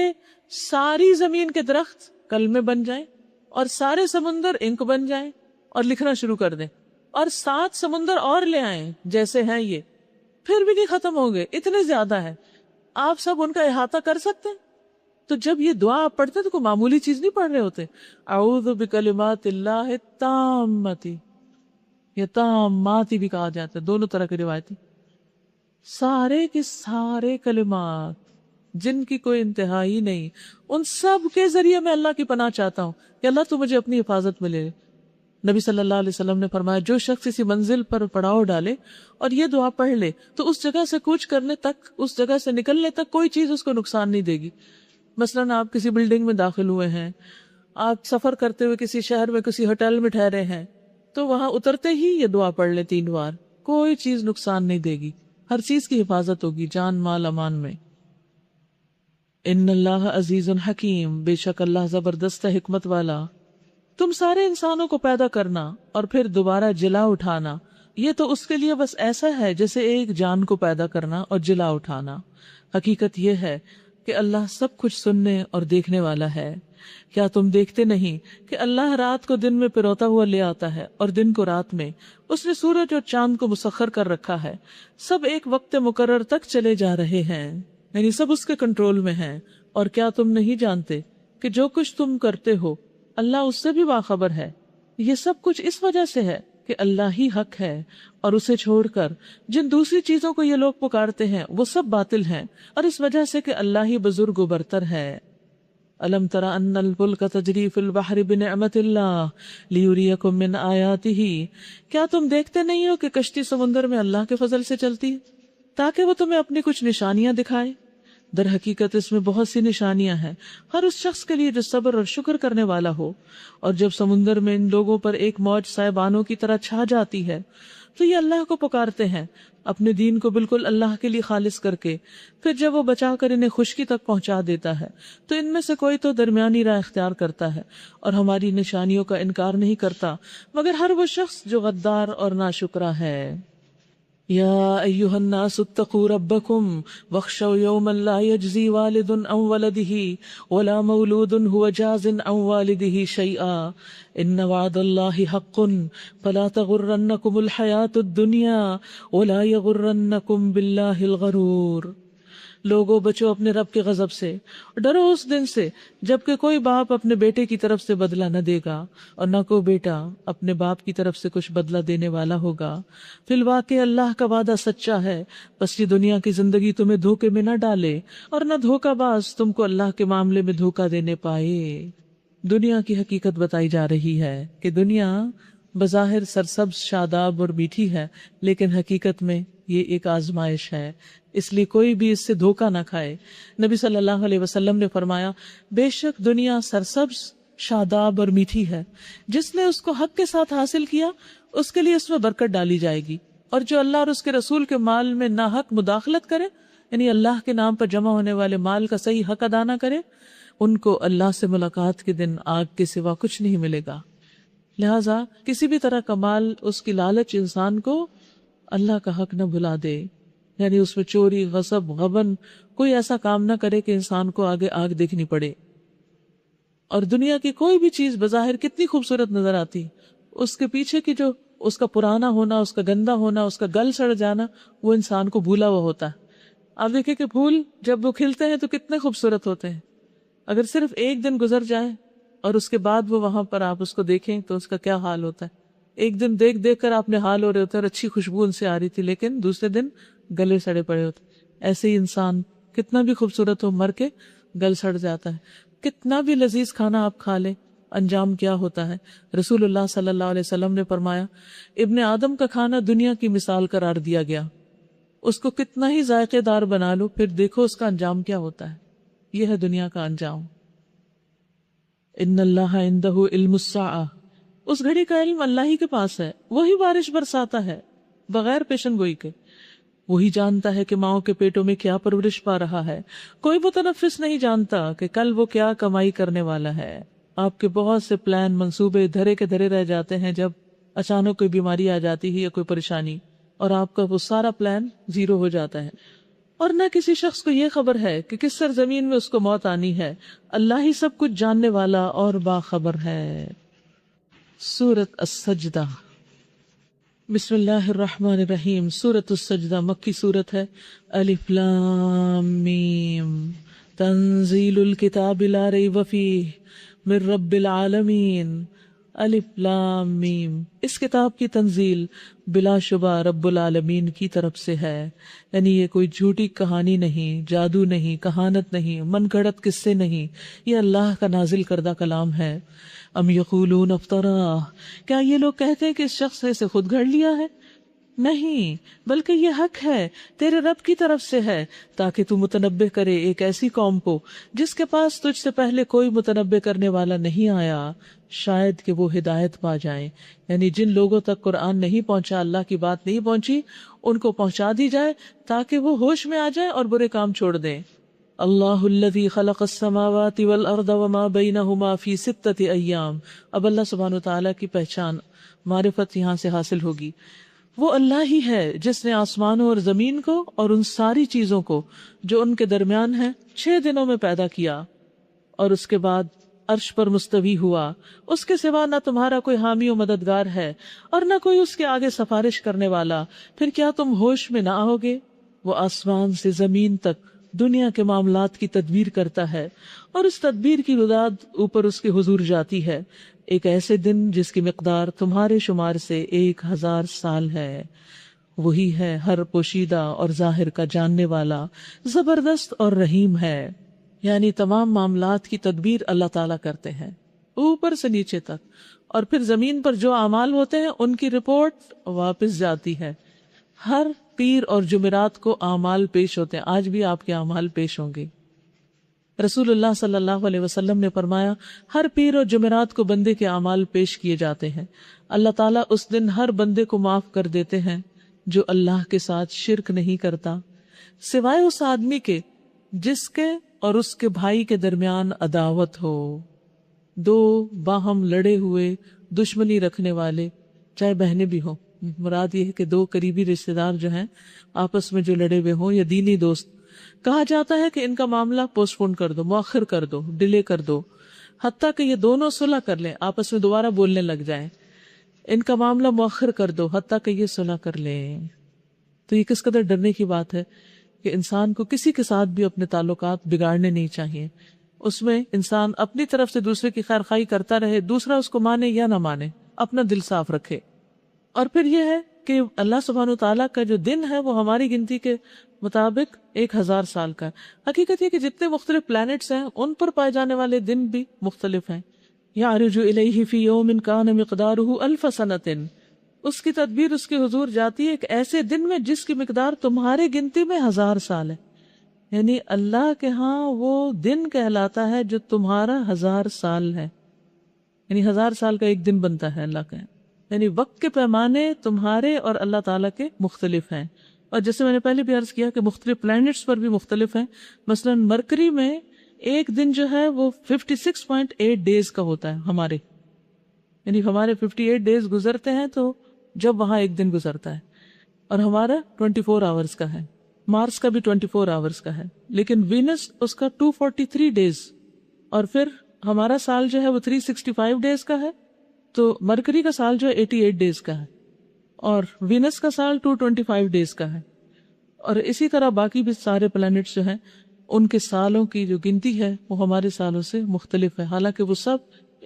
ساری زمین کے درخت کلمے بن جائیں اور سارے سمندر انک بن جائیں اور لکھنا شروع کر دیں، اور 7 سمندر اور لے آئیں جیسے ہیں یہ، پھر بھی نہیں ختم ہوں گے، اتنے زیادہ ہیں۔ آپ سب ان کا احاطہ کر سکتے ہیں؟ تو جب یہ دعا آپ پڑھتے تو کوئی معمولی چیز نہیں پڑھ رہے ہوتے۔ اعوذ بکلمات اللہ التامات، یا تامات بھی کہا جاتا ہے، دونوں طرح کی روایتیں۔ سارے کے سارے کلمات جن کی کوئی انتہائی نہیں، ان سب کے ذریعے میں اللہ کی پناہ چاہتا ہوں کہ اللہ تو مجھے اپنی حفاظت میں لے۔ نبی صلی اللہ علیہ وسلم نے فرمایا جو شخص اسی منزل پر پڑاؤ ڈالے اور یہ دعا پڑھ لے تو اس جگہ سے کوچ کرنے تک، اس جگہ سے نکلنے تک کوئی چیز اس کو نقصان نہیں دے گی۔ مثلاً آپ کسی بلڈنگ میں داخل ہوئے ہیں، آپ سفر کرتے ہوئے کسی شہر میں کسی ہوٹل میں ٹھہرے ہیں، تو وہاں اترتے ہی یہ دعا پڑھ لیں 3 بار، کوئی چیز نقصان نہیں دے گی، ہر چیز کی حفاظت ہوگی، جان مال امان میں۔ ان اللہ عزیز حکیم، بے شک اللہ زبردست حکمت والا۔ تم سارے انسانوں کو پیدا کرنا اور پھر دوبارہ جلا اٹھانا، یہ تو اس کے لیے بس ایسا ہے جیسے ایک جان کو پیدا کرنا اور جلا اٹھانا۔ حقیقت یہ ہے کہ اللہ سب کچھ سننے اور دیکھنے والا ہے۔ کیا تم دیکھتے نہیں کہ اللہ رات کو دن میں پروتا ہوا لے آتا ہے اور دن کو رات میں، اس نے سورج اور چاند کو مسخر کر رکھا ہے، سب ایک وقت مقرر تک چلے جا رہے ہیں، یعنی سب اس کے کنٹرول میں ہیں۔ اور کیا تم نہیں جانتے کہ جو کچھ تم کرتے ہو اللہ اس سے بھی باخبر ہے؟ یہ سب کچھ اس وجہ سے ہے کہ اللہ ہی حق ہے اور اسے چھوڑ کر جن دوسری چیزوں کو یہ لوگ پکارتے ہیں وہ سب باطل ہیں، اور اس وجہ سے کہ اللہ ہی بزرگ و برتر ہے۔ الم تر ان الفلک تجری فی البحر بنعمت اللہ لیریکم من آیاتہ، کیا تم دیکھتے نہیں ہو کہ کشتی سمندر میں اللہ کے فضل سے چلتی ہے تاکہ وہ تمہیں اپنی کچھ نشانیاں دکھائے؟ در حقیقت اس میں بہت سی نشانیاں ہیں ہر اس شخص کے لیے جو صبر اور شکر کرنے والا ہو۔ اور جب سمندر میں ان لوگوں پر ایک موج سائبانوں کی طرح چھا جاتی ہے تو یہ اللہ کو پکارتے ہیں اپنے دین کو بالکل اللہ کے لیے خالص کر کے، پھر جب وہ بچا کر انہیں خشکی تک پہنچا دیتا ہے تو ان میں سے کوئی تو درمیانی راہ اختیار کرتا ہے اور ہماری نشانیوں کا انکار نہیں کرتا، مگر ہر وہ شخص جو غدار اور ناشکرا ہے۔ یا ایہا الناس اتقوا ربکم واخشوا یوما لا یجزی والد عن ولدہ ولا مولود هو جاز عن والدہ شیئا ان وعد اللہ حق فلا تغرنکم الحیاۃ الدنیا ولا یغرنکم باللہ الغرور۔ لوگوں بچو اپنے رب کے غضب سے، ڈرو اس دن سے جبکہ کوئی باپ اپنے بیٹے کی طرف سے بدلہ نہ دے گا اور نہ کوئی بیٹا اپنے باپ کی طرف سے کچھ بدلہ دینے والا ہوگا۔ فی الواقع اللہ کا وعدہ سچا ہے، بس یہ دنیا کی زندگی تمہیں دھوکے میں نہ ڈالے اور نہ دھوکہ باز تم کو اللہ کے معاملے میں دھوکہ دینے پائے۔ دنیا کی حقیقت بتائی جا رہی ہے کہ دنیا بظاہر سرسبز، شاداب اور میٹھی ہے، لیکن حقیقت میں یہ ایک آزمائش ہے، اس لیے کوئی بھی اس سے دھوکہ نہ کھائے۔ نبی صلی اللہ علیہ وسلم نے فرمایا، بے شک دنیا سرسبز، شاداب اور میٹھی ہے، جس نے اس کو حق کے ساتھ حاصل کیا اس کے لیے اس میں برکت ڈالی جائے گی، اور جو اللہ اور اس کے رسول کے مال میں ناحق مداخلت کرے، یعنی اللہ کے نام پر جمع ہونے والے مال کا صحیح حق ادا نہ کرے، ان کو اللہ سے ملاقات کے دن آگ کے سوا کچھ نہیں ملے گا۔ لہٰذا کسی بھی طرح کا مال، اس کی لالچ انسان کو اللہ کا حق نہ بھلا دے، یعنی اس میں چوری، غصب، غبن، کوئی ایسا کام نہ کرے کہ انسان کو آگے آگ دیکھنی پڑے۔ اور دنیا کی کوئی بھی چیز بظاہر کتنی خوبصورت نظر آتی، اس کے پیچھے کی جو اس کا پرانا ہونا، اس کا گندا ہونا، اس کا گل سڑ جانا، وہ انسان کو بھولا ہوا ہوتا ہے۔ آپ دیکھیں کہ پھول جب وہ کھلتے ہیں تو کتنے خوبصورت ہوتے ہیں، اگر صرف ایک دن گزر جائے اور اس کے بعد وہ وہاں پر آپ اس کو دیکھیں تو اس کا کیا حال ہوتا ہے۔ ایک دن دیکھ دیکھ کر آپ نے حال ہو رہے ہوتے اور اچھی خوشبو ان سے آ رہی تھی، لیکن دوسرے دن گلے سڑے پڑے ہوتے۔ ایسے ہی انسان کتنا بھی خوبصورت ہو، مر کے گل سڑ جاتا ہے۔ کتنا بھی لذیذ کھانا آپ کھا لیں، انجام کیا ہوتا ہے۔ رسول اللہ صلی اللہ علیہ وسلم نے فرمایا، ابن آدم کا کھانا دنیا کی مثال قرار دیا گیا، اس کو کتنا ہی ذائقے دار بنا لو، پھر دیکھو اس کا انجام کیا ہوتا ہے۔ یہ ہے دنیا کا انجام۔ ان اللہ عندہ علم الساعہ، اس گھڑی کا علم اللہ ہی کے پاس ہے، وہی بارش برساتا ہے بغیر پیشن گوئی کے، وہی جانتا ہے کہ ماؤں کے پیٹوں میں کیا پرورش پا رہا ہے۔ کوئی متنفس نہیں جانتا کہ کل وہ کیا کمائی کرنے والا ہے۔ آپ کے بہت سے پلان، منصوبے دھرے کے دھرے رہ جاتے ہیں جب اچانک کوئی بیماری آ جاتی ہے یا کوئی پریشانی، اور آپ کا وہ سارا پلان زیرو ہو جاتا ہے۔ اور نہ کسی شخص کو یہ خبر ہے کہ کس سرزمین میں اس کو موت آنی ہے، اللہ ہی سب کچھ جاننے والا اور باخبر ہے۔ سورۃ السجدہ۔ بسم اللہ الرحمن الرحیم۔ سورۃ السجدہ مکی سورت ہے۔ الف لام میم، تنزیل الکتاب لا ریب فیہ من رب العالمین۔ الف لام میم، اس کتاب کی تنزیل بلا شبہ رب العالمین کی طرف سے ہے، یعنی یہ کوئی جھوٹی کہانی نہیں، جادو نہیں، کہانت نہیں، من گھڑت قصے نہیں، یہ اللہ کا نازل کردہ کلام ہے۔ ام یقولون افطرا، کیا یہ لوگ کہتے ہیں کہ اس شخص نے اسے خود گھڑ لیا ہے؟ نہیں، بلکہ یہ حق ہے تیرے رب کی طرف سے ہے، تاکہ تو متنبہ کرے ایک ایسی قوم کو جس کے پاس تجھ سے پہلے کوئی متنبہ کرنے والا نہیں آیا، شاید کہ وہ ہدایت پا جائیں۔ یعنی جن لوگوں تک قرآن نہیں پہنچا، اللہ کی بات نہیں پہنچی، ان کو پہنچا دی جائے تاکہ وہ ہوش میں آ جائیں اور برے کام چھوڑ دیں۔ اللہ الذی خلق السماوات والارض وما بینہما فی ستۃ ایام۔ اب اللہ سبحانہ وتعالیٰ کی پہچان، معرفت یہاں سے حاصل ہوگی۔ وہ اللہ ہی ہے جس نے آسمانوں اور زمین کو اور ان ساری چیزوں کو جو ان کے درمیان ہیں 6 دنوں میں پیدا کیا، اور اس کے بعد عرش پر مستوی ہوا۔ اس کے سوا نہ تمہارا کوئی حامی و مددگار ہے اور نہ کوئی اس کے آگے سفارش کرنے والا، پھر کیا تم ہوش میں نہ آؤگے؟ وہ آسمان سے زمین تک دنیا کے معاملات کی تدبیر کرتا ہے، اور اس تدبیر کی رداد اوپر اس کے حضور جاتی ہے ایک ایسے دن جس کی مقدار تمہارے شمار سے 1000 سال ہے۔ وہی ہے ہر پوشیدہ اور ظاہر کا جاننے والا، زبردست اور رحیم ہے۔ یعنی تمام معاملات کی تدبیر اللہ تعالیٰ کرتے ہیں اوپر سے نیچے تک، اور پھر زمین پر جو اعمال ہوتے ہیں ان کی رپورٹ واپس جاتی ہے۔ ہر پیر اور جمعرات کو اعمال پیش ہوتے ہیں، آج بھی آپ کے اعمال پیش ہوں گے۔ رسول اللہ صلی اللہ علیہ وسلم نے فرمایا، ہر پیر اور جمعرات کو بندے کے اعمال پیش کیے جاتے ہیں۔ اللہ تعالیٰ اس دن ہر بندے کو معاف کر دیتے ہیں جو اللہ کے ساتھ شرک نہیں کرتا، سوائے اس آدمی کے جس کے اور اس کے بھائی کے درمیان عداوت ہو، دو باہم لڑے ہوئے دشمنی رکھنے والے، چاہے بہنیں بھی ہوں، مراد یہ ہے کہ 2 قریبی رشتہ دار جو ہیں آپس میں جو لڑے ہوئے ہوں، یا دینی دوست، کہا جاتا ہے کہ ان کا معاملہ پوسٹ پون کر دو، مؤخر کر دو، ڈیلے کر دو، حتیٰ کہ یہ دونوں صلح کر لیں، آپس میں دوبارہ بولنے لگ جائیں۔ ان کا معاملہ مؤخر کر دو حتیٰ کہ یہ صلح کر لیں۔ تو یہ کس قدر ڈرنے کی بات ہے کہ انسان کو کسی کے ساتھ بھی اپنے تعلقات بگاڑنے نہیں چاہیے. اس میں انسان اپنی طرف سے دوسرے کی خیر خواہی کرتا رہے، دوسرا اس کو مانے یا نہ مانے، اپنا دل صاف رکھے. اور پھر یہ ہے کہ اللہ سبحانہ وتعالیٰ کا جو دن ہے وہ ہماری گنتی کے مطابق 1000 سال کا ہے. حقیقت یہ کہ جتنے مختلف پلانٹس ہیں ان پر پائے جانے والے دن بھی مختلف ہیں. یعرج الیہ فی یوم کان مقدارہ 1000 سنۃ، اس کی تدبیر اس کے حضور جاتی ہے ایک ایسے دن میں جس کی مقدار تمہارے گنتی میں 1000 سال ہے. یعنی اللہ کے ہاں وہ دن کہلاتا ہے جو تمہارا 1000 سال ہے. یعنی 1000 سال کا ایک دن بنتا ہے اللہ کا. یعنی وقت کے پیمانے تمہارے اور اللہ تعالیٰ کے مختلف ہیں. اور جیسے میں نے پہلے بھی عرض کیا کہ مختلف پلانٹس پر بھی مختلف ہیں. مثلا مرکری میں ایک دن جو ہے وہ 56.8 ڈیز کا ہوتا ہے ہمارے، یعنی ہمارے 58 ڈیز گزرتے ہیں تو جب وہاں ایک دن گزرتا ہے، اور ہمارا 24 آورز کا ہے. مارس کا بھی 24 آورز کا ہے، لیکن وینس اس کا 243 ڈیز. اور پھر ہمارا سال جو ہے وہ 365 ڈیز کا ہے، تو مرکری کا سال جو ہے 88 ڈیز کا ہے، اور وینس کا سال 225 ڈیز کا ہے. اور اسی طرح باقی بھی سارے پلانٹس جو ہیں ان کے سالوں کی جو گنتی ہے وہ ہمارے سالوں سے مختلف ہے، حالانکہ وہ سب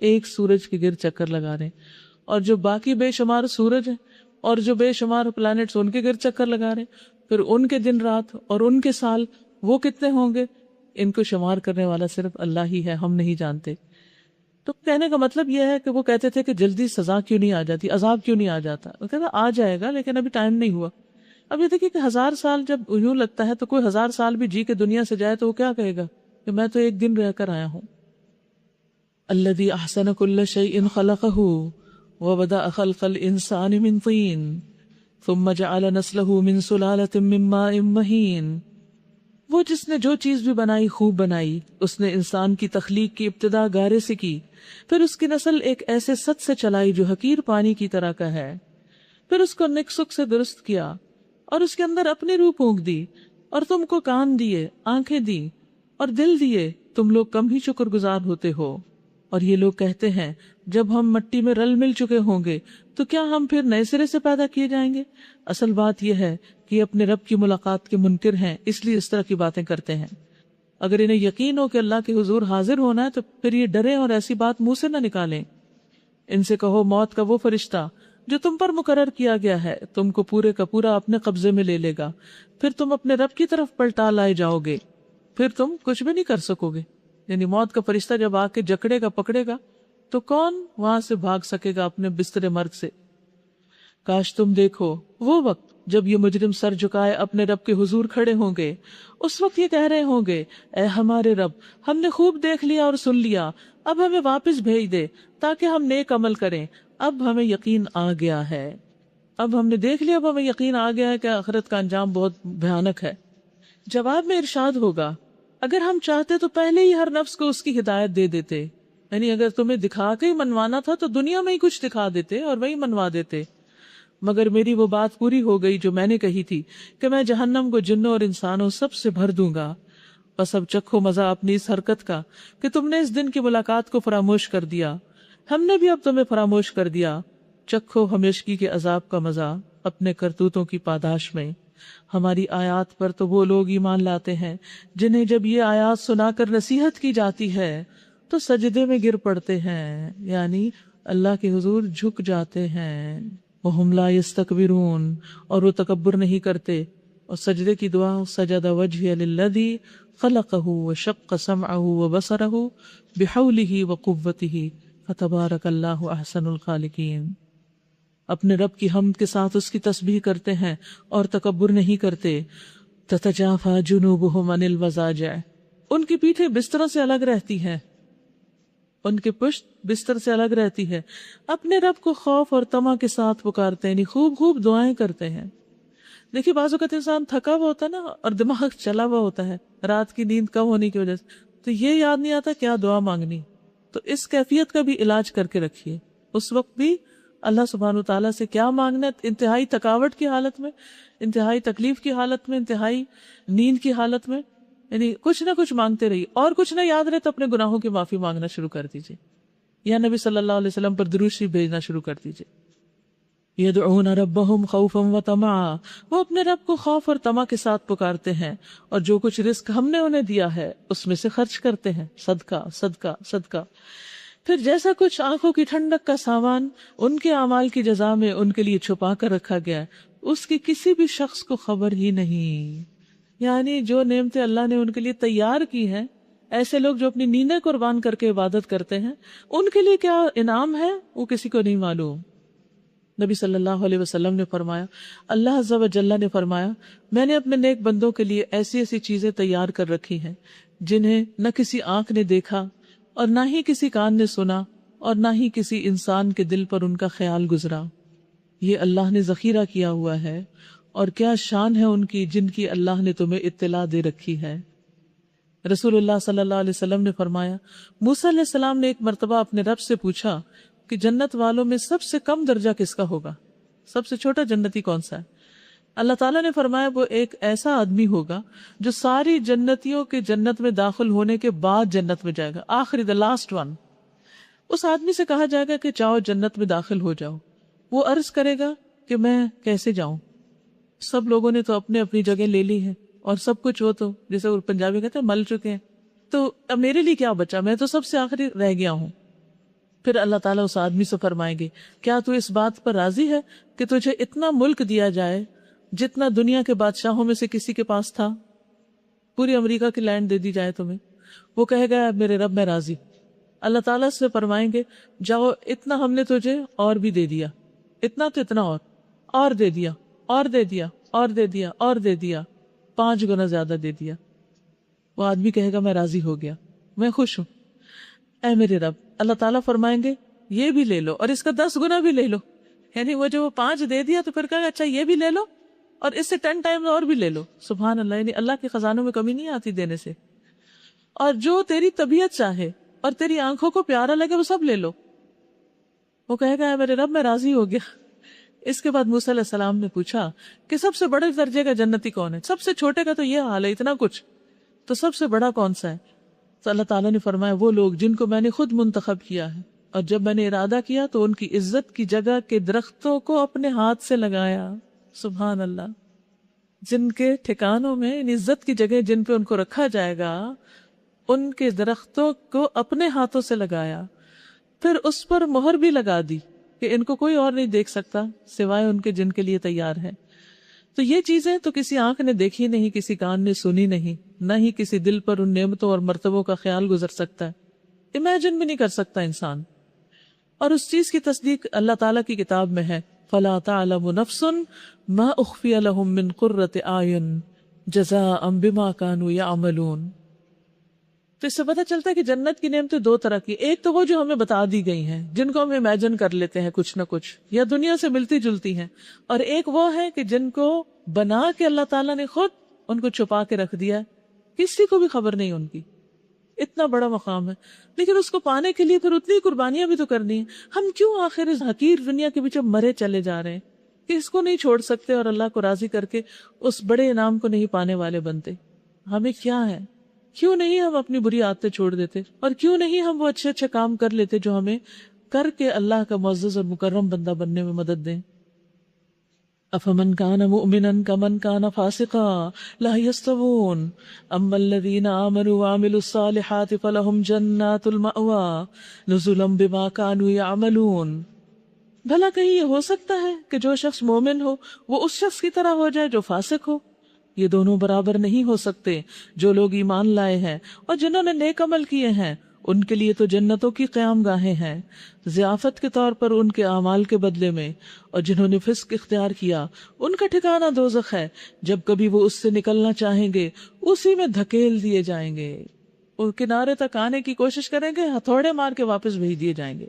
ایک سورج کے گرد چکر لگا رہے ہیں. اور جو باقی بے شمار سورج ہیں اور جو بے شمار پلانٹس ان کے گرد چکر لگا رہے ہیں، پھر ان کے دن رات اور ان کے سال وہ کتنے ہوں گے، ان کو شمار کرنے والا صرف اللہ ہی ہے، ہم نہیں جانتے. تو کہنے کا مطلب یہ ہے کہ وہ کہتے تھے کہ جلدی سزا کیوں نہیں آ جاتی، عذاب کیوں نہیں آ جاتا. وہ کہتا آ جائے گا لیکن ابھی ٹائم نہیں ہوا. اب یہ دیکھیے کہ 1000 سال جب یوں لگتا ہے تو کوئی 1000 سال بھی جی کے دنیا سے جائے تو وہ کیا کہے گا کہ میں تو ایک دن رہ کر آیا ہوں. الذی احسن کل شیء خلقہ وبدأ خلق الانسان من طین ثم جعل نسلہ من سلالة من ماء مہین. وہ جس نے جو چیز بھی بنائی خوب بنائی، اس نے انسان کی تخلیق کی ابتدا گارے سے کی، پھر اس کی نسل ایک ایسے سط سے چلائی جو حقیر پانی کی طرح کا ہے، پھر اس کو نک سک سے درست کیا اور اس کے اندر اپنی روح پھونک دی، اور تم کو کان دیے، آنکھیں دی اور دل دیے، تم لوگ کم ہی شکر گزار ہوتے ہو. اور یہ لوگ کہتے ہیں جب ہم مٹی میں رل مل چکے ہوں گے تو کیا ہم پھر نئے سرے سے پیدا کیے جائیں گے. اصل بات یہ ہے کہ یہ اپنے رب کی ملاقات کے منکر ہیں، اس لیے اس طرح کی باتیں کرتے ہیں. اگر انہیں یقین ہو کہ اللہ کے حضور حاضر ہونا ہے تو پھر یہ ڈریں اور ایسی بات منہ سے نہ نکالیں. ان سے کہو موت کا وہ فرشتہ جو تم پر مقرر کیا گیا ہے تم کو پورے کا پورا اپنے قبضے میں لے لے گا، پھر تم اپنے رب کی طرف پلٹا لائے جاؤ گے، پھر تم کچھ بھی نہیں کر سکو گے. یعنی موت کا فرشتہ جب آ کے جکڑے گا پکڑے گا تو کون وہاں سے بھاگ سکے گا اپنے بستر مرگ سے. کاش تم دیکھو وہ وقت جب یہ مجرم سر جھکائے اپنے رب کے حضور کھڑے ہوں گے. اس وقت یہ کہہ رہے ہوں گے اے ہمارے رب، ہم نے خوب دیکھ لیا اور سن لیا، اب ہمیں واپس بھیج دے تاکہ ہم نیک عمل کریں. اب ہمیں یقین آ گیا ہے، اب ہم نے دیکھ لیا، اب ہمیں یقین آ گیا ہے کہ آخرت کا انجام بہت بھیانک ہے. جواب میں ارشاد ہوگا اگر ہم چاہتے تو پہلے ہی ہر نفس کو اس کی ہدایت دے دیتے. یعنی اگر تمہیں دکھا کے ہی منوانا تھا تو دنیا میں ہی کچھ دکھا دیتے اور وہی منوا دیتے. مگر میری وہ بات پوری ہو گئی جو میں نے کہی تھی کہ میں جہنم کو جنوں اور انسانوں سب سے بھر دوں گا. بس اب چکھو مزہ اپنی اس حرکت کا کہ تم نے اس دن کی ملاقات کو فراموش کر دیا، ہم نے بھی اب تمہیں فراموش کر دیا. چکھو ہمیشگی کے عذاب کا مزہ اپنے کرتوتوں کی پاداش میں. ہماری آیات پر تو وہ لوگ ایمان لاتے ہیں جنہیں جب یہ آیات سنا کر نصیحت کی جاتی ہے تو سجدے میں گر پڑتے ہیں، یعنی اللہ کے حضور جھک جاتے ہیں. وَهُمْ لَا يَسْتَكْبِرُونَ، اور وہ تکبر نہیں کرتے. اور سجدے کی دعا سجد وجهي للذي خلقه وشق سمعه وبصره بحوله وقوته فتبارك الله احسن الخالقين. اپنے رب کی حمد کے ساتھ اس کی تسبیح کرتے ہیں اور تکبر نہیں کرتے. تتجافى جنوبهم عن المضاجع، ان کی پیٹھیں بستروں سے الگ رہتی ہیں، ان کے پشت بستر سے الگ رہتی ہے. اپنے رب کو خوف اور طمع کے ساتھ پکارتے ہیں، خوب خوب دعائیں کرتے ہیں. دیکھیے بعض اوقات انسان تھکا ہوا ہوتا ہے نا اور دماغ چلا ہوا ہوتا ہے رات کی نیند کم ہونے کی وجہ سے، تو یہ یاد نہیں آتا کیا دعا مانگنی. تو اس کیفیت کا بھی علاج کر کے رکھیے. اس وقت بھی اللہ سبحانہ تعالیٰ سے کیا مانگنا ہے، انتہائی تھکاوٹ کی حالت میں، انتہائی تکلیف کی حالت میں، انتہائی نیند کی حالت میں، یعنی کچھ نہ کچھ مانگتے رہیے. اور کچھ نہ یاد رہے تو اپنے گناہوں کی معافی مانگنا شروع کر دیجیے، یا نبی صلی اللہ علیہ وسلم پر درود شریف بھیجنا شروع کر دیجیے. یدعون ربہم خوفا وطمعا، وہ اپنے رب کو خوف اور طمع کے ساتھ پکارتے ہیں، اور جو کچھ رزق ہم نے انہیں دیا ہے اس میں سے خرچ کرتے ہیں، صدقہ صدقہ صدقہ۔ پھر جیسا کچھ آنکھوں کی ٹھنڈک کا سامان ان کے اعمال کی جزا میں ان کے لیے چھپا کر رکھا گیا ہے، اس کی کسی بھی شخص کو خبر ہی نہیں۔ یعنی جو نعمتیں اللہ نے ان کے لیے تیار کی ہیں، ایسے لوگ جو اپنی نیندیں قربان کر کے عبادت کرتے ہیں، ان کے لیے کیا انعام ہے وہ کسی کو نہیں معلوم۔ نبی صلی اللہ علیہ وسلم نے فرمایا، اللہ عز و جل نے فرمایا، میں نے اپنے نیک بندوں کے لیے ایسی ایسی چیزیں تیار کر رکھی ہیں جنہیں نہ کسی آنکھ نے دیکھا اور نہ ہی کسی کان نے سنا اور نہ ہی کسی انسان کے دل پر ان کا خیال گزرا۔ یہ اللہ نے ذخیرہ کیا ہوا ہے، اور کیا شان ہے ان کی جن کی اللہ نے تمہیں اطلاع دے رکھی ہے۔ رسول اللہ صلی اللہ علیہ وسلم نے فرمایا، موسیٰ علیہ السلام نے ایک مرتبہ اپنے رب سے پوچھا کہ جنت والوں میں سب سے کم درجہ کس کا ہوگا، سب سے چھوٹا جنتی کون سا ہے؟ اللہ تعالیٰ نے فرمایا وہ ایک ایسا آدمی ہوگا جو ساری جنتیوں کے جنت میں داخل ہونے کے بعد جنت میں جائے گا، آخری the last one۔ اس آدمی سے کہا جائے گا کہ جاؤ جنت میں داخل ہو جاؤ۔ وہ عرض کرے گا کہ میں کیسے جاؤں؟ سب لوگوں نے تو اپنے اپنی جگہ لے لی ہے اور سب کچھ وہ تو جیسے پنجابی کہتے ہیں مل چکے ہیں، تو اب میرے لیے کیا بچا، میں تو سب سے آخری رہ گیا ہوں۔ پھر اللہ تعالیٰ اس آدمی سے فرمائیں گے، کیا تو اس بات پر راضی ہے کہ تجھے اتنا ملک دیا جائے جتنا دنیا کے بادشاہوں میں سے کسی کے پاس تھا؟ پوری امریکہ کی لینڈ دے دی جائے تمہیں۔ وہ کہے گا میرے رب میں راضی۔ اللہ تعالیٰ سے فرمائیں گے، جاؤ اتنا ہم نے تجھے اور بھی دے دیا، اتنا تو اتنا اور دے دیا اور دے دیا اور دے دیا اور دے دیا، 5 گنا زیادہ دے دیا۔ وہ آدمی کہے گا میں راضی ہو گیا، میں خوش ہوں۔ اے میرے رب، اللہ تعالیٰ فرمائیں گے یہ بھی لے لو اور اس کا 10 گنا بھی لے لو۔ یعنی وہ جو 5 دے دیا تو پھر کہا اچھا یہ بھی لے لو اور اس سے 10 ٹائم اور بھی لے لو۔ سبحان اللہ، یعنی اللہ کے خزانوں میں کمی نہیں آتی دینے سے۔ اور جو تیری طبیعت چاہے اور تیری آنکھوں کو پیارا لگے وہ سب لے لو۔ وہ کہے گا اے میرے رب میں راضی ہو گیا۔ اس کے بعد موسیٰ علیہ السلام نے پوچھا کہ سب سے بڑے درجے کا جنتی کون ہے؟ سب سے چھوٹے کا تو یہ حال ہے، اتنا کچھ، تو سب سے بڑا کون سا ہے؟ تو اللہ تعالیٰ نے فرمایا وہ لوگ جن کو میں نے خود منتخب کیا ہے، اور جب میں نے ارادہ کیا تو ان کی عزت کی جگہ کے درختوں کو اپنے ہاتھ سے لگایا۔ سبحان اللہ، جن کے ٹھکانوں میں ان عزت کی جگہ جن پہ ان کو رکھا جائے گا، ان کے درختوں کو اپنے ہاتھوں سے لگایا، پھر اس پر مہر بھی لگا دی کہ ان کو کوئی اور نہیں دیکھ سکتا سوائے ان کے جن کے لیے تیار ہے۔ تو یہ چیزیں تو کسی آنکھ نے دیکھی نہیں، کسی کان نے سنی نہیں، نہ ہی کسی دل پر ان نعمتوں اور مرتبوں کا خیال گزر سکتا ہے، امیجن بھی نہیں کر سکتا انسان۔ اور اس چیز کی تصدیق اللہ تعالیٰ کی کتاب میں ہے، فَلَا تَعْلَمُ نَفْسٌ مَا أُخْفِيَ لَهُم مِّن قُرَّةِ أَعْيُنٍ جَزَاءً بِمَا كَانُوا يَعْمَلُونَ۔ تو اس سے پتہ چلتا ہے کہ جنت کی نعمتیں 2 طرح کی، ایک تو وہ جو ہمیں بتا دی گئی ہیں، جن کو ہم امیجن کر لیتے ہیں کچھ نہ کچھ یا دنیا سے ملتی جلتی ہیں، اور ایک وہ ہے کہ جن کو بنا کے اللہ تعالیٰ نے خود ان کو چھپا کے رکھ دیا، کسی کو بھی خبر نہیں ان کی۔ اتنا بڑا مقام ہے، لیکن اس کو پانے کے لیے پھر اتنی قربانیاں بھی تو کرنی ہیں۔ ہم کیوں آخر اس حقیر دنیا کے پیچھے مرے چلے جا رہے ہیں کہ اس کو نہیں چھوڑ سکتے اور اللہ کو راضی کر کے اس بڑے انعام کو نہیں پانے والے بنتے؟ ہمیں کیا ہے؟ کیوں نہیں ہم اپنی بری عادتیں چھوڑ دیتے، اور کیوں نہیں ہم وہ اچھے اچھے کام کر لیتے جو ہمیں کر کے اللہ کا معزز اور مکرم بندہ بننے میں مدد دیں؟ افمن کان مؤمنا کمن کان فاسقا لا یستوون اما الذین آمنوا وعملوا الصالحات فلہم جنات المأوى نزلا بما کانوا یعملون۔ بھلا کہیں یہ ہو سکتا ہے کہ جو شخص مومن ہو وہ اس شخص کی طرح ہو جائے جو فاسق ہو؟ یہ دونوں برابر نہیں ہو سکتے۔ جو لوگ ایمان لائے ہیں اور جنہوں نے نیک عمل کیے ہیں ان کے لیے تو جنتوں کی قیام گاہیں ہیں ضیافت کے طور پر ان کے اعمال کے بدلے میں، اور جنہوں نے فسق اختیار کیا ان کا ٹھکانہ دوزخ ہے، جب کبھی وہ اس سے نکلنا چاہیں گے اسی میں دھکیل دیے جائیں گے۔ وہ کنارے تک آنے کی کوشش کریں گے، ہتھوڑے مار کے واپس بھیج دیے جائیں گے،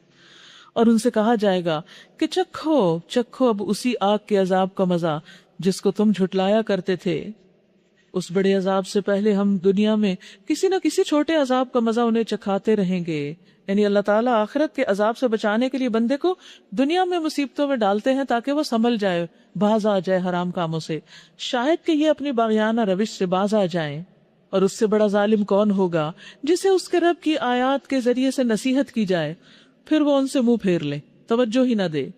اور ان سے کہا جائے گا کہ چکھو چکھو اب اسی آگ کے عذاب کا مزہ جس کو تم جھٹلایا کرتے تھے۔ اس بڑے عذاب سے پہلے ہم دنیا میں کسی نہ کسی چھوٹے عذاب کا مزہ انہیں چکھاتے رہیں گے۔ یعنی اللہ تعالیٰ آخرت کے عذاب سے بچانے کے لیے بندے کو دنیا میں مصیبتوں میں ڈالتے ہیں تاکہ وہ سنبھل جائے، باز آ جائے حرام کاموں سے، شاید کہ یہ اپنی باغیانہ روش سے باز آ جائیں۔ اور اس سے بڑا ظالم کون ہوگا جسے اس کے رب کی آیات کے ذریعے سے نصیحت کی جائے پھر وہ ان سے منہ پھیر لے۔ توجہ ہی نہ دے۔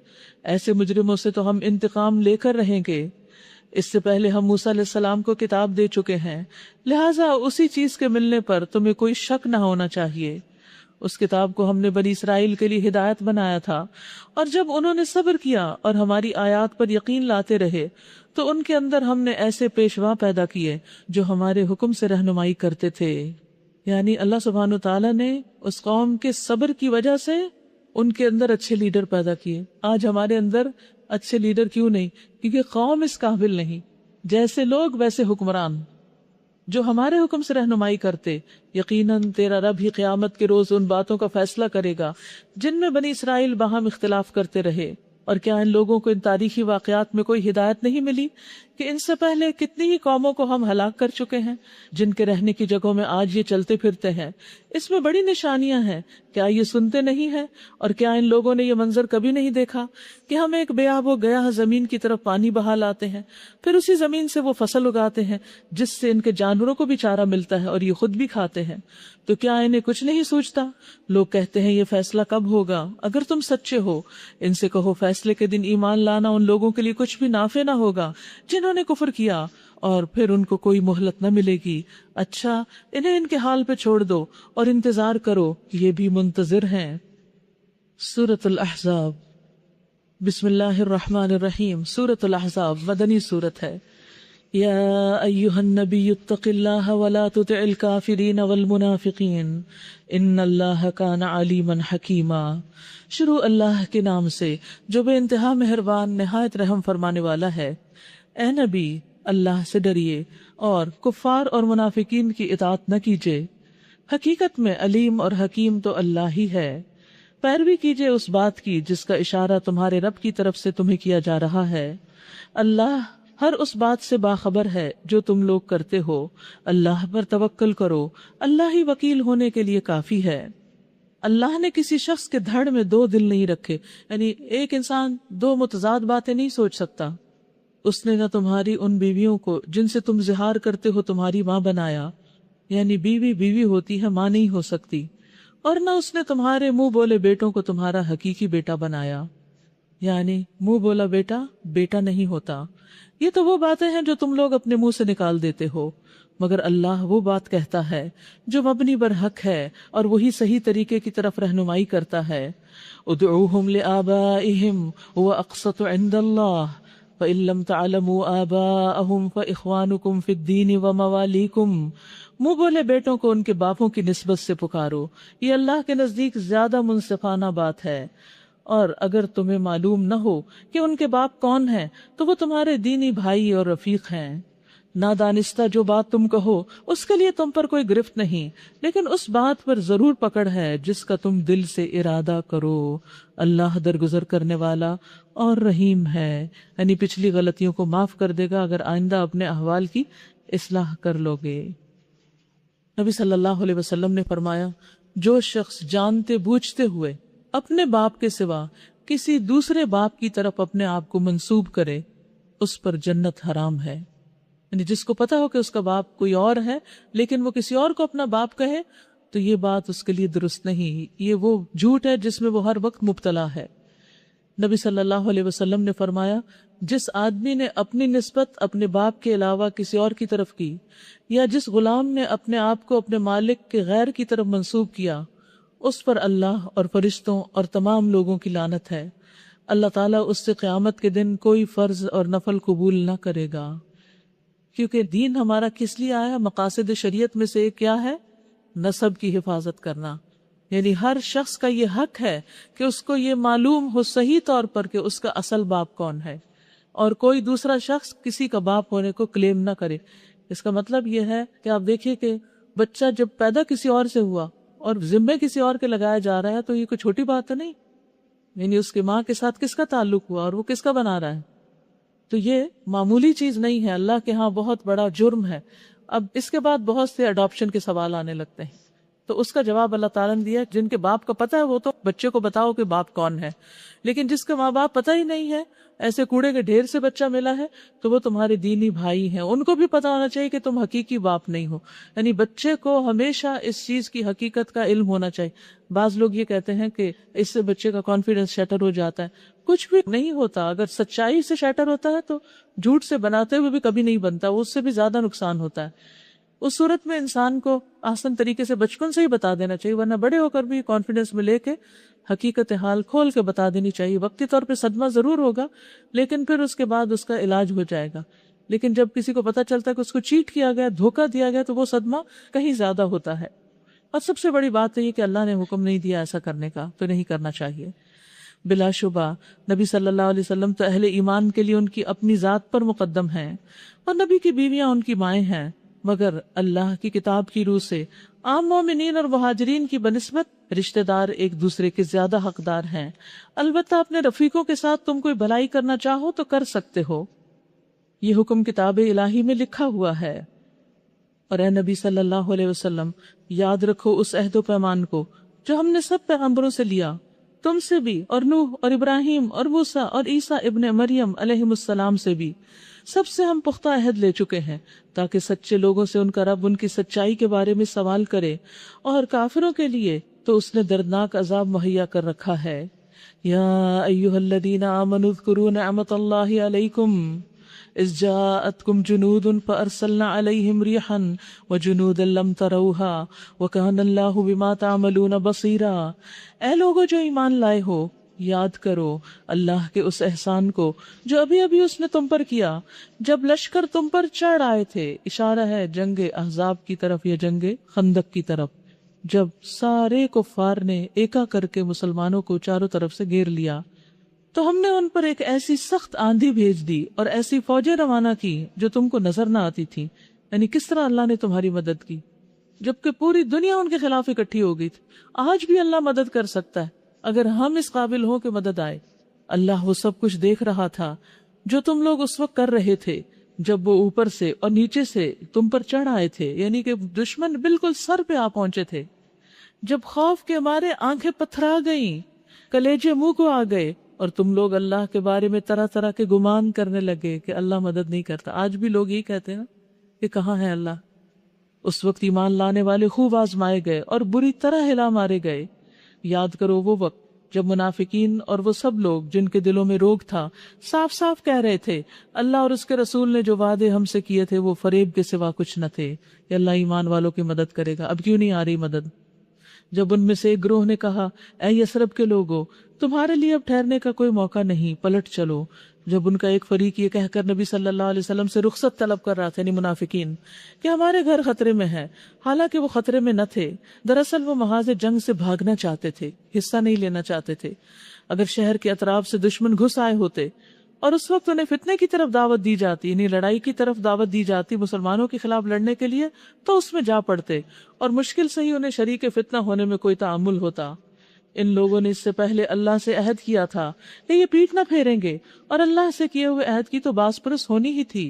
ایسے مجرموں سے تو ہم انتقام لے کر رہیں گے۔ اس سے پہلے ہم موسیٰ علیہ السلام کو کتاب دے چکے ہیں، لہٰذا اسی چیز کے ملنے پر تمہیں کوئی شک نہ ہونا چاہیے۔ اس کتاب کو ہم نے بنی اسرائیل کے لیے ہدایت بنایا تھا، اور جب انہوں نے صبر کیا اور ہماری آیات پر یقین لاتے رہے تو ان کے اندر ہم نے ایسے پیشوا پیدا کیے جو ہمارے حکم سے رہنمائی کرتے تھے۔ یعنی اللہ سبحانہ تعالیٰ نے اس قوم کے صبر کی وجہ سے ان کے اندر اچھے لیڈر پیدا کیے۔ آج ہمارے اندر اچھے لیڈر کیوں نہیں؟ کیونکہ قوم اس قابل نہیں، جیسے لوگ ویسے حکمران جو ہمارے حکم سے رہنمائی کرتے۔ یقیناً تیرا رب ہی قیامت کے روز ان باتوں کا فیصلہ کرے گا جن میں بنی اسرائیل باہم اختلاف کرتے رہے۔ اور کیا ان لوگوں کو ان تاریخی واقعات میں کوئی ہدایت نہیں ملی کہ ان سے پہلے کتنی ہی قوموں کو ہم ہلاک کر چکے ہیں جن کے رہنے کی جگہوں میں آج یہ چلتے پھرتے ہیں؟ اس میں بڑی نشانیاں ہیں، کیا یہ سنتے نہیں ہیں؟ اور کیا ان لوگوں نے یہ منظر کبھی نہیں دیکھا کہ ہم ایک بے آب و گیا زمین کی طرف پانی بہا لاتے ہیں، پھر اسی زمین سے وہ فصل اگاتے ہیں جس سے ان کے جانوروں کو بھی چارہ ملتا ہے اور یہ خود بھی کھاتے ہیں، تو کیا انہیں کچھ نہیں سوچتا؟ لوگ کہتے ہیں یہ فیصلہ کب ہوگا؟ اگر تم سچے ہو ان سے کہو فیصلے کے دن ایمان لانا ان لوگوں کے لیے کچھ بھی نافع نہ ہوگا جنہوں نے کفر کیا، اور پھر ان کو کوئی مہلت نہ ملے گی۔ اچھا انہیں ان کے حال پہ چھوڑ دو اور انتظار کرو، یہ بھی منتظر ہیں۔ سورۃ الاحزاب۔ بسم اللہ الرحمن الرحیم۔ سورۃ الاحزاب مدنی سورت ہے۔ یا ایہا النبی اتق اللہ ولا تطع الکافرین والمنافقین ان اللہ کان علیما حکیما۔ شروع اللہ کے نام سے جو بے انتہا مہربان نہایت رحم فرمانے والا ہے۔ اے نبی اللہ سے ڈریے اور کفار اور منافقین کی اطاعت نہ کیجیے۔ حقیقت میں علیم اور حکیم تو اللہ ہی ہے۔ پیروی کیجیے اس بات کی جس کا اشارہ تمہارے رب کی طرف سے تمہیں کیا جا رہا ہے۔ اللہ ہر اس بات سے باخبر ہے جو تم لوگ کرتے ہو۔ اللہ پر توکل کرو، اللہ ہی وکیل ہونے کے لیے کافی ہے۔ اللہ نے کسی شخص کے دھڑ میں دو دل نہیں رکھے، یعنی ایک انسان دو متضاد باتیں نہیں سوچ سکتا۔ اس نے نہ تمہاری ان بیویوں کو جن سے تم زہار کرتے ہو تمہاری ماں بنایا، یعنی بیوی بیوی ہوتی ہے، ماں نہیں ہو سکتی، اور نہ اس نے تمہارے منہ بولے بیٹوں کو تمہارا حقیقی بیٹا بنایا، یعنی منہ بولا بیٹا بیٹا نہیں ہوتا۔ یہ تو وہ باتیں ہیں جو تم لوگ اپنے منہ سے نکال دیتے ہو، مگر اللہ وہ بات کہتا ہے جو مبنی بر حق ہے اور وہی صحیح طریقے کی طرف رہنمائی کرتا ہے۔ ادعوہم لآبائہم هو اقسط عند اللہ فإن لم تعلموا آباءہم فإخوانکم فی الدین وموالیکم۔ منہ بولے بیٹوں کو ان کے باپوں کی نسبت سے پکارو، یہ اللہ کے نزدیک زیادہ منصفانہ بات ہے، اور اگر تمہیں معلوم نہ ہو کہ ان کے باپ کون ہیں تو وہ تمہارے دینی بھائی اور رفیق ہیں۔ نادانستہ جو بات تم کہو اس کے لیے تم پر کوئی گرفت نہیں، لیکن اس بات پر ضرور پکڑ ہے جس کا تم دل سے ارادہ کرو۔ اللہ درگزر کرنے والا اور رحیم ہے، یعنی پچھلی غلطیوں کو معاف کر دے گا اگر آئندہ اپنے احوال کی اصلاح کر لو گے۔ نبی صلی اللہ علیہ وسلم نے فرمایا، جو شخص جانتے بوجھتے ہوئے اپنے باپ کے سوا کسی دوسرے باپ کی طرف اپنے آپ کو منسوب کرے اس پر جنت حرام ہے۔ یعنی جس کو پتا ہو کہ اس کا باپ کوئی اور ہے لیکن وہ کسی اور کو اپنا باپ کہے تو یہ بات اس کے لیے درست نہیں، یہ وہ جھوٹ ہے جس میں وہ ہر وقت مبتلا ہے۔ نبی صلی اللہ علیہ وسلم نے فرمایا، جس آدمی نے اپنی نسبت اپنے باپ کے علاوہ کسی اور کی طرف کی، یا جس غلام نے اپنے آپ کو اپنے مالک کے غیر کی طرف منسوب کیا، اس پر اللہ اور فرشتوں اور تمام لوگوں کی لعنت ہے۔ اللہ تعالیٰ اس سے قیامت کے دن کوئی فرض اور نفل قبول نہ کرے گا، کیونکہ دین ہمارا کس لیے آیا؟ مقاصد شریعت میں سے ایک کیا ہے؟ نسب کی حفاظت کرنا، یعنی ہر شخص کا یہ حق ہے کہ اس کو یہ معلوم ہو صحیح طور پر کہ اس کا اصل باپ کون ہے، اور کوئی دوسرا شخص کسی کا باپ ہونے کو کلیم نہ کرے۔ اس کا مطلب یہ ہے کہ آپ دیکھیے کہ بچہ جب پیدا کسی اور سے ہوا اور ذمے کسی اور کے لگایا جا رہا ہے تو یہ کوئی چھوٹی بات تو نہیں، یعنی اس کی ماں کے ساتھ کس کا تعلق ہوا اور وہ کس کا بنا رہا ہے، تو یہ معمولی چیز نہیں ہے، اللہ کے ہاں بہت بڑا جرم ہے۔ اب اس کے بعد بہت سے اڈاپشن کے سوال آنے لگتے ہیں، تو اس کا جواب اللہ تعالیٰ نے دیا جن کے باپ کو پتا ہے وہ تو بچے کو بتاؤ کہ باپ کون ہے، لیکن جس کا ماں باپ پتہ ہی نہیں ہے، ایسے کوڑے کے ڈھیر سے بچہ ملا ہے، تو وہ تمہارے دینی بھائی ہیں، ان کو بھی پتا ہونا چاہیے کہ تم حقیقی باپ نہیں ہو. یعنی بچے کو ہمیشہ اس چیز کی حقیقت کا علم ہونا چاہیے. بعض لوگ یہ کہتے ہیں کہ اس سے بچے کا کانفیڈنس شیٹر ہو جاتا ہے. کچھ بھی نہیں ہوتا. اگر سچائی سے شیٹر ہوتا ہے تو جھوٹ سے بناتے ہوئے بھی کبھی نہیں بنتا، وہ اس سے بھی زیادہ نقصان ہوتا ہے. اس صورت میں انسان کو آسان طریقے سے بچپن سے ہی بتا دینا چاہیے، ورنہ بڑے ہو کر بھی کانفیڈنس میں لے کے حقیقت حال کھول کے بتا دینی چاہیے. وقتی طور پہ صدمہ ضرور ہوگا، لیکن پھر اس کے بعد اس کا علاج ہو جائے گا. لیکن جب کسی کو پتا چلتا ہے کہ اس کو چیٹ کیا گیا، دھوکہ دیا گیا، تو وہ صدمہ کہیں زیادہ ہوتا ہے. اور سب سے بڑی بات یہ کہ اللہ نے حکم نہیں دیا ایسا کرنے کا، تو نہیں کرنا چاہیے. بلا شبہ نبی صلی اللہ علیہ وسلم تو اہل ایمان کے لیے ان کی اپنی ذات پر مقدم ہیں، اور نبی کی بیویاں ان کی مائیں ہیں، مگر اللہ کی کتاب کی روح سے عام مومنین اور مہاجرین کی بنسبت رشتہ دار ایک دوسرے کے زیادہ حقدار ہیں. البتہ اپنے رفیقوں کے ساتھ تم کوئی بھلائی کرنا چاہو تو کر سکتے ہو، یہ حکم کتاب الہی میں لکھا ہوا ہے. اور اے نبی صلی اللہ علیہ وسلم، یاد رکھو اس عہد و پیمان کو جو ہم نے سب پیغمبروں سے لیا، تم سے بھی، اور نوح اور ابراہیم اور موسیٰ اور عیسیٰ ابن مریم علیہ السلام سے بھی. سب سے ہم پختہ عہد لے چکے ہیں تاکہ سچے لوگوں سے ان کا رب ان کی سچائی کے بارے میں سوال کرے، اور کافروں کے لیے تو اس نے دردناک عذاب مہیا کر رکھا ہے. یا ایھا الذین آمنوا اذکروا نعمت اللہ علیکم اذ جاءتکم جنود فارسلنا علیہم ریحا وجنودا لم تروها وکان اللہ بما تعملون بصیرا. اے لوگوں جو ایمان لائے ہو، یاد کرو اللہ کے اس احسان کو جو ابھی ابھی اس نے تم پر کیا، جب لشکر تم پر چڑھ آئے تھے. اشارہ ہے جنگ احزاب کی طرف یا جنگ خندق کی طرف، جب سارے کفار نے ایکا کر کے مسلمانوں کو چاروں طرف سے گھیر لیا، تو ہم نے ان پر ایک ایسی سخت آندھی بھیج دی اور ایسی فوجیں روانہ کی جو تم کو نظر نہ آتی تھی. یعنی کس طرح اللہ نے تمہاری مدد کی جبکہ پوری دنیا ان کے خلاف اکٹھی ہو گئی تھی. آج بھی اللہ مدد کر سکتا ہے اگر ہم اس قابل ہوں کہ مدد آئے. اللہ وہ سب کچھ دیکھ رہا تھا جو تم لوگ اس وقت کر رہے تھے جب وہ اوپر سے اور نیچے سے تم پر چڑھ آئے تھے، یعنی کہ دشمن بالکل سر پہ آ پہنچے تھے. جب خوف کے مارے آنکھیں پتھرا گئیں، کلیجے منہ کو آ گئے، اور تم لوگ اللہ کے بارے میں طرح طرح کے گمان کرنے لگے کہ اللہ مدد نہیں کرتا. آج بھی لوگ یہی کہتے ہیں نا کہ کہاں ہے اللہ. اس وقت ایمان لانے والے خوب آزمائے گئے اور بری طرح ہلا مارے گئے. یاد کرو وہ وقت جب منافقین اور وہ سب لوگ جن کے دلوں میں روگ تھا صاف صاف کہہ رہے تھے اللہ اور اس کے رسول نے جو وعدے ہم سے کیے تھے وہ فریب کے سوا کچھ نہ تھے، کہ اللہ ایمان والوں کی مدد کرے گا. اب کیوں نہیں آ رہی مدد؟ جب ان میں سے ایک گروہ نے کہا اے یثرب کے لوگو، تمہارے لیے اب ٹھہرنے کا کوئی موقع نہیں، پلٹ چلو. جب ان کا ایک فریق یہ کہہ کر نبی صلی اللہ علیہ وسلم سے رخصت طلب کر رہا تھا، یعنی منافقین، کہ ہمارے گھر خطرے میں ہے، حالانکہ وہ خطرے میں نہ تھے. دراصل وہ محاذ جنگ سے بھاگنا چاہتے تھے، حصہ نہیں لینا چاہتے تھے. اگر شہر کے اطراف سے دشمن گھس آئے ہوتے اور اس وقت انہیں فتنے کی طرف دعوت دی جاتی، یعنی لڑائی کی طرف دعوت دی جاتی مسلمانوں کے خلاف لڑنے کے لیے، تو اس میں جا پڑتے اور مشکل سے ہی انہیں شریک فتنہ ہونے میں کوئی تعامل ہوتا. ان لوگوں نے اس سے پہلے اللہ سے عہد کیا تھا کہ یہ پیٹ نہ پھیریں گے، اور اللہ سے کیے ہوئے عہد کی تو باز پرس ہونی ہی تھی.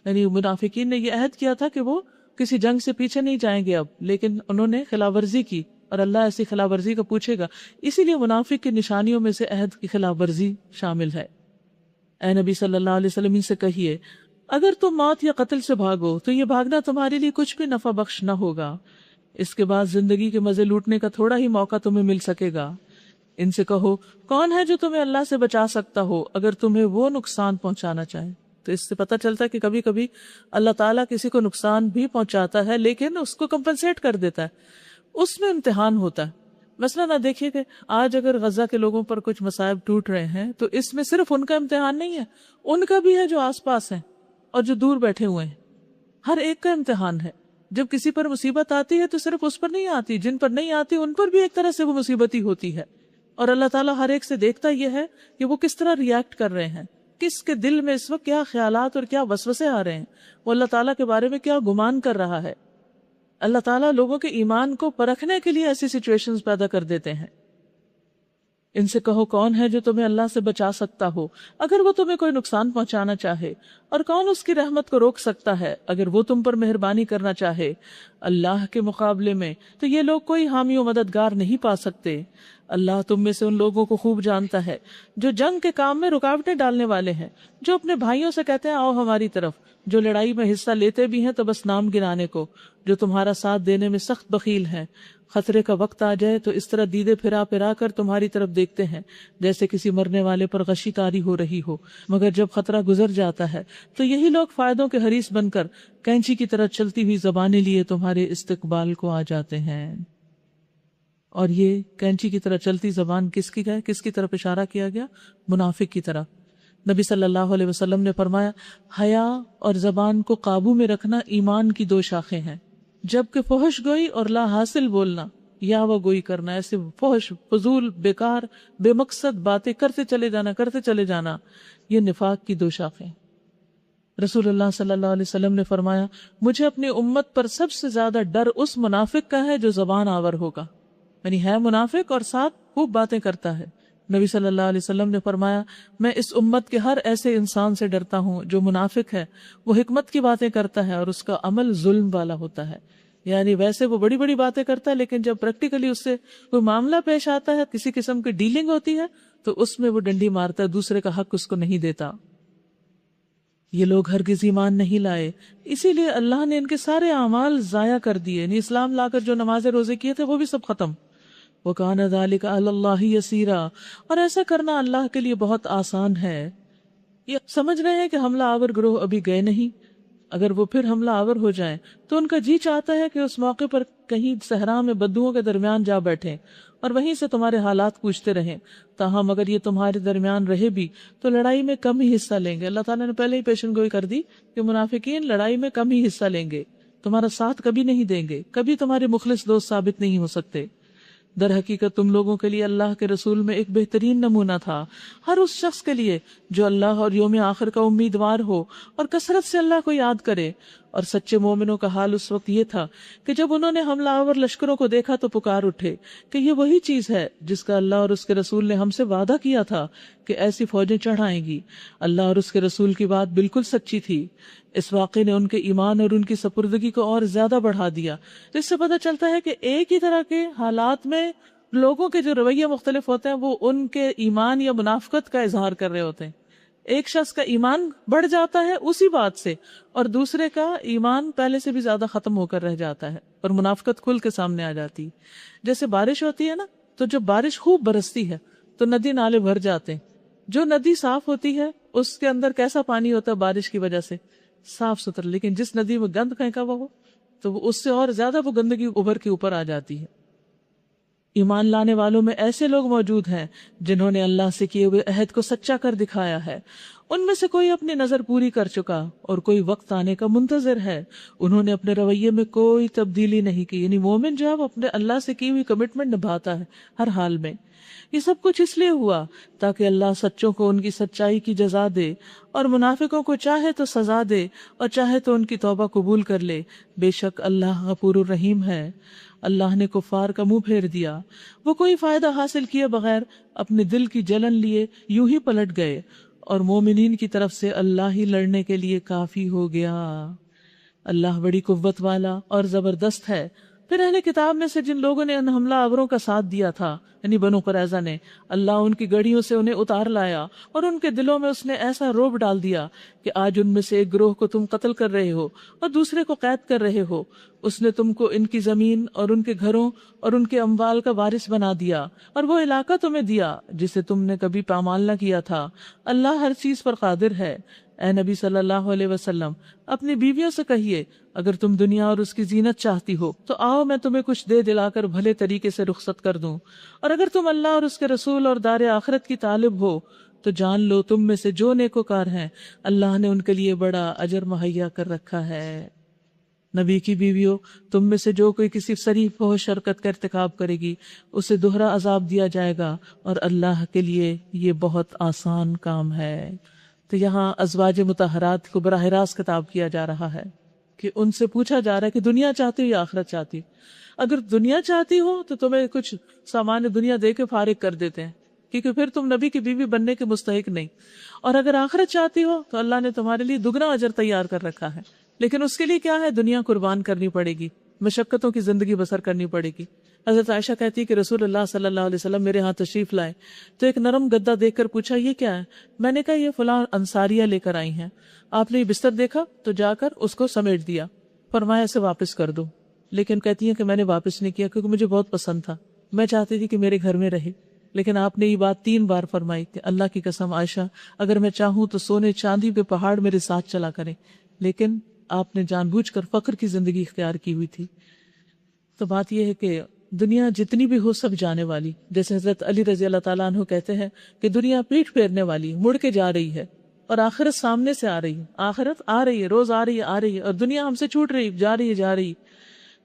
یعنی منافقین نے یہ عہد کیا تھا کہ وہ کسی جنگ سے پیچھے نہیں جائیں گے اب، لیکن انہوں نے خلاف ورزی کی، اور اللہ ایسی خلاف ورزی کا پوچھے گا. اسی لیے منافق کی نشانیوں میں سے عہد کی خلاف ورزی شامل ہے. اے نبی صلی اللہ علیہ وسلم سے کہیے اگر تم موت یا قتل سے بھاگو تو یہ بھاگنا تمہارے لیے کچھ بھی نفع بخش نہ ہوگا. اس کے بعد زندگی کے مزے لوٹنے کا تھوڑا ہی موقع تمہیں مل سکے گا. ان سے کہو کون ہے جو تمہیں اللہ سے بچا سکتا ہو اگر تمہیں وہ نقصان پہنچانا چاہے. تو اس سے پتہ چلتا ہے کہ کبھی کبھی اللہ تعالیٰ کسی کو نقصان بھی پہنچاتا ہے لیکن اس کو کمپنسیٹ کر دیتا ہے. اس میں امتحان ہوتا ہے. مثلا نہ دیکھیے کہ آج اگر غزہ کے لوگوں پر کچھ مصائب ٹوٹ رہے ہیں تو اس میں صرف ان کا امتحان نہیں ہے، ان کا بھی ہے جو آس پاس ہیں اور جو دور بیٹھے ہوئے ہیں. ہر ایک کا امتحان ہے. جب کسی پر مصیبت آتی ہے تو صرف اس پر نہیں آتی، جن پر نہیں آتی ان پر بھی ایک طرح سے وہ مصیبت ہی ہوتی ہے. اور اللہ تعالیٰ ہر ایک سے دیکھتا یہ ہے کہ وہ کس طرح ریاکٹ کر رہے ہیں، کس کے دل میں اس وقت کیا خیالات اور کیا وسوسے آ رہے ہیں، وہ اللہ تعالیٰ کے بارے میں کیا گمان کر رہا ہے. اللہ تعالیٰ لوگوں کے ایمان کو پرکھنے کے لیے ایسی سچویشنز پیدا کر دیتے ہیں. ان سے کہو کون ہے جو تمہیں اللہ سے بچا سکتا ہو اگر وہ تمہیں کوئی نقصان پہنچانا چاہے، اور کون اس کی رحمت کو روک سکتا ہے اگر وہ تم پر مہربانی کرنا چاہے۔ اللہ کے مقابلے میں تو یہ لوگ کوئی حامی و مددگار نہیں پا سکتے۔ اللہ تم میں سے ان لوگوں کو خوب جانتا ہے جو جنگ کے کام میں رکاوٹیں ڈالنے والے ہیں، جو اپنے بھائیوں سے کہتے ہیں آؤ ہماری طرف، جو لڑائی میں حصہ لیتے بھی ہیں تو بس نام گرانے کو، جو تمہارا ساتھ دینے میں سخت بخیل ہیں۔ خطرے کا وقت آ جائے تو اس طرح دیدے پھرا پھرا کر تمہاری طرف دیکھتے ہیں جیسے کسی مرنے والے پر غشی تاری ہو رہی ہو، مگر جب خطرہ گزر جاتا ہے تو یہی لوگ فائدوں کے حریص بن کر کینچی کی طرح چلتی ہوئی زبانیں لیے تمہارے استقبال کو آ جاتے ہیں۔ اور یہ کینچی کی طرح چلتی زبان کس کی ہے، کس کی طرف اشارہ کیا گیا؟ منافق کی طرح۔ نبی صلی اللہ علیہ وسلم نے فرمایا حیا اور زبان کو قابو میں رکھنا ایمان کی دو شاخیں ہیں، جبکہ فحش گوئی اور لا حاصل بولنا یا وہ گوئی کرنا، ایسے فحش، فضول، بیکار، بے مقصد باتیں کرتے چلے جانا، یہ نفاق کی دو شاخیں۔ رسول اللہ صلی اللہ علیہ وسلم نے فرمایا مجھے اپنی امت پر سب سے زیادہ ڈر اس منافق کا ہے جو زبان آور ہوگا، یعنی ہے منافق اور ساتھ خوب باتیں کرتا ہے۔ نبی صلی اللہ علیہ وسلم نے فرمایا میں اس امت کے ہر ایسے انسان سے ڈرتا ہوں جو منافق ہے، وہ حکمت کی باتیں کرتا ہے اور اس کا عمل ظلم والا ہوتا ہے، یعنی ویسے وہ بڑی بڑی باتیں کرتا ہے لیکن جب پریکٹیکلی اس سے کوئی معاملہ پیش آتا ہے، کسی قسم کی ڈیلنگ ہوتی ہے تو اس میں وہ ڈنڈی مارتا ہے، دوسرے کا حق اس کو نہیں دیتا۔ یہ لوگ ہرگز ایمان نہیں لائے، اسی لیے اللہ نے ان کے سارے اعمال ضائع کر دیے، یعنی اسلام لا کر جو نماز روزے کیے تھے وہ بھی سب ختم۔ وَكَانَ ذَلِكَ عَلَى اللَّهِ يَسِيرًا، اور ایسا کرنا اللہ کے لیے بہت آسان ہے۔ یہ سمجھ رہے ہیں کہ حملہ آور گروہ ابھی گئے نہیں، اگر وہ پھر حملہ آور ہو جائیں تو ان کا جی چاہتا ہے کہ اس موقع پر کہیں صحرا میں بدوؤں کے درمیان جا بیٹھیں اور وہیں سے تمہارے حالات پوچھتے رہیں، تاہم اگر یہ تمہارے درمیان رہے بھی تو لڑائی میں کم ہی حصہ لیں گے۔ اللہ تعالیٰ نے پہلے ہی پیشن گوئی کر دی کہ منافقین لڑائی میں کم ہی حصہ لیں گے، تمہارا ساتھ کبھی نہیں دیں گے، کبھی تمہارے مخلص دوست ثابت نہیں ہو سکتے۔ در حقیقت تم لوگوں کے لیے اللہ کے رسول میں ایک بہترین نمونہ تھا، ہر اس شخص کے لیے جو اللہ اور یوم آخر کا امیدوار ہو اور کثرت سے اللہ کو یاد کرے۔ اور سچے مومنوں کا حال اس وقت یہ تھا کہ جب انہوں نے حملہ آور لشکروں کو دیکھا تو پکار اٹھے کہ یہ وہی چیز ہے جس کا اللہ اور اس کے رسول نے ہم سے وعدہ کیا تھا کہ ایسی فوجیں چڑھ آئیں گی۔ اللہ اور اس کے رسول کی بات بالکل سچی تھی۔ اس واقعے نے ان کے ایمان اور ان کی سپردگی کو اور زیادہ بڑھا دیا۔ اس سے پتہ چلتا ہے کہ ایک ہی طرح کے حالات میں لوگوں کے جو رویے مختلف ہوتے ہیں وہ ان کے ایمان یا منافقت کا اظہار کر رہے ہوتے ہیں۔ ایک شخص کا ایمان بڑھ جاتا ہے اسی بات سے، اور دوسرے کا ایمان پہلے سے بھی زیادہ ختم ہو کر رہ جاتا ہے اور منافقت کھل کے سامنے آ جاتی۔ جیسے بارش ہوتی ہے نا، تو جب بارش خوب برستی ہے تو ندی نالے بھر جاتے ہیں۔ جو ندی صاف ہوتی ہے اس کے اندر کیسا پانی ہوتا ہے بارش کی وجہ سے؟ صاف ستھرا، لیکن جس ندی میں گند پھینکا ہوا ہو تو اس سے اور زیادہ وہ گندگی ابھر کے اوپر آ جاتی ہے۔ ایمان لانے والوں میں ایسے لوگ موجود ہیں جنہوں نے اللہ سے کیے ہوئے عہد کو سچا کر دکھایا ہے۔ ان میں سے کوئی اپنی نظر پوری کر چکا اور کوئی وقت آنے کا منتظر ہے۔ انہوں نے اپنے رویے میں کوئی تبدیلی نہیں کی، یعنی مومن جو ہے وہ اپنے اللہ سے کی ہوئی کمٹمنٹ نبھاتا ہے ہر حال میں۔ یہ سب کچھ اس لیے ہوا تاکہ اللہ سچوں کو ان کی سچائی کی جزا دے اور منافقوں کو چاہے تو سزا دے اور چاہے تو ان کی توبہ قبول کر لے۔ بے شک اللہ غفور الرحیم ہے۔ اللہ نے کفار کا منہ پھیر دیا، وہ کوئی فائدہ حاصل کیے بغیر اپنے دل کی جلن لیے یوں ہی پلٹ گئے، اور مومنین کی طرف سے اللہ ہی لڑنے کے لیے کافی ہو گیا۔ اللہ بڑی قوت والا اور زبردست ہے۔ پھر اہل کتاب میں سے جن لوگوں نے ان حملہ آوروں کا ساتھ دیا تھا، یعنی بنو قریظہ نے، اللہ ان کی گڑھیوں سے انہیں اتار لایا اور ان کے دلوں میں اس نے ایسا رعب ڈال دیا کہ آج ان میں سے ایک گروہ کو تم قتل کر رہے ہو اور دوسرے کو قید کر رہے ہو۔ اس نے تم کو ان کی زمین اور ان کے گھروں اور ان کے اموال کا وارث بنا دیا اور وہ علاقہ تمہیں دیا جسے تم نے کبھی پامال نہ کیا تھا۔ اللہ ہر چیز پر قادر ہے۔ اے نبی صلی اللہ علیہ وسلم، اپنی بیویوں سے کہیے اگر تم دنیا اور اس کی زینت چاہتی ہو تو آؤ میں تمہیں کچھ دے دلا کر بھلے طریقے سے رخصت کر دوں، اور اگر تم اللہ اور اس کے رسول اور دار آخرت کی طالب ہو تو جان لو تم میں سے جو نیکوکار ہیں اللہ نے ان کے لیے بڑا اجر مہیا کر رکھا ہے۔ نبی کی بیویوں، تم میں سے جو کوئی کسی صریح فحش حرکت کا ارتکاب کرے گی اسے دوہرا عذاب دیا جائے گا، اور اللہ کے لیے یہ بہت آسان کام ہے۔ تو یہاں ازواج مطہرات کو براہ راست خطاب کیا جا رہا ہے کہ ان سے پوچھا جا رہا ہے کہ دنیا چاہتی ہو یا آخرت چاہتی ہو؟ اگر دنیا چاہتی ہو تو تمہیں کچھ سامان دنیا دے کے فارغ کر دیتے ہیں کیونکہ پھر تم نبی کی بیوی بننے کے مستحق نہیں. اور اگر آخرت چاہتی ہو تو اللہ نے تمہارے لیے دگنا اجر تیار کر رکھا ہے، لیکن اس کے لیے کیا ہے؟ دنیا قربان کرنی پڑے گی، مشقتوں کی زندگی بسر کرنی پڑے گی. حضرت عائشہ کہتی ہے کہ رسول اللہ صلی اللہ علیہ وسلم میرے ہاں تشریف لائے تو ایک نرم گدا دیکھ کر پوچھا یہ کیا ہے؟ میں نے کہا یہ فلاں انصاریہ لے کر آئی ہیں. آپ نے یہ بستر دیکھا تو جا کر اس کو سمیٹ دیا، فرمایا اسے واپس کر دو. لیکن کہتی ہیں کہ میں نے واپس نہیں کیا کیونکہ مجھے بہت پسند تھا، میں چاہتی تھی کہ میرے گھر میں رہے. لیکن آپ نے یہ بات 3 بار فرمائی کہ اللہ کی قسم عائشہ، اگر میں چاہوں تو سونے چاندی پہ پہاڑ میرے ساتھ چلا کریں، لیکن آپ نے جان بوجھ کر فقر کی زندگی اختیار کی ہوئی تھی. تو بات یہ ہے کہ دنیا جتنی بھی ہو سب جانے والی. جیسے حضرت علی رضی اللہ تعالیٰ عنہ کہتے ہیں کہ دنیا پیٹ پھیرنے والی، مڑ کے جا رہی ہے، اور آخرت سامنے سے آ رہی ہے. آخرت آ رہی ہے، روز آ رہی ہے، آ رہی ہے، اور دنیا ہم سے چھوٹ رہی، جا رہی ہے، جا رہی.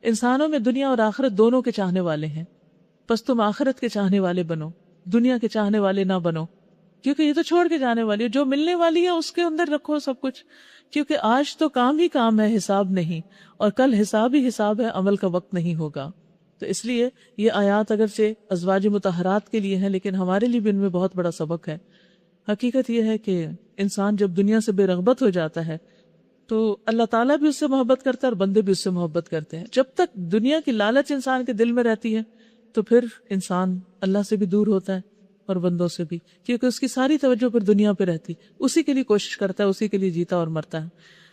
انسانوں میں دنیا اور آخرت دونوں کے چاہنے والے ہیں، بس تم آخرت کے چاہنے والے بنو، دنیا کے چاہنے والے نہ بنو، کیونکہ یہ تو چھوڑ کے جانے والی ہے. جو ملنے والی ہے اس کے اندر رکھو سب کچھ، کیونکہ آج تو کام ہی کام ہے، حساب نہیں، اور کل حساب ہی حساب ہے، عمل کا وقت نہیں ہوگا. تو اس لیے یہ آیات اگرچہ ازواج مطہرات کے لیے ہیں لیکن ہمارے لیے بھی ان میں بہت بڑا سبق ہے. حقیقت یہ ہے کہ انسان جب دنیا سے بے رغبت ہو جاتا ہے تو اللہ تعالیٰ بھی اس سے محبت کرتا ہے اور بندے بھی اس سے محبت کرتے ہیں. جب تک دنیا کی لالچ انسان کے دل میں رہتی ہے تو پھر انسان اللہ سے بھی دور ہوتا ہے اور بندوں سے بھی، کیونکہ اس کی ساری توجہ پھر دنیا پہ رہتی، اسی کے لیے کوشش کرتا ہے، اسی کے لیے جیتا اور مرتا ہے.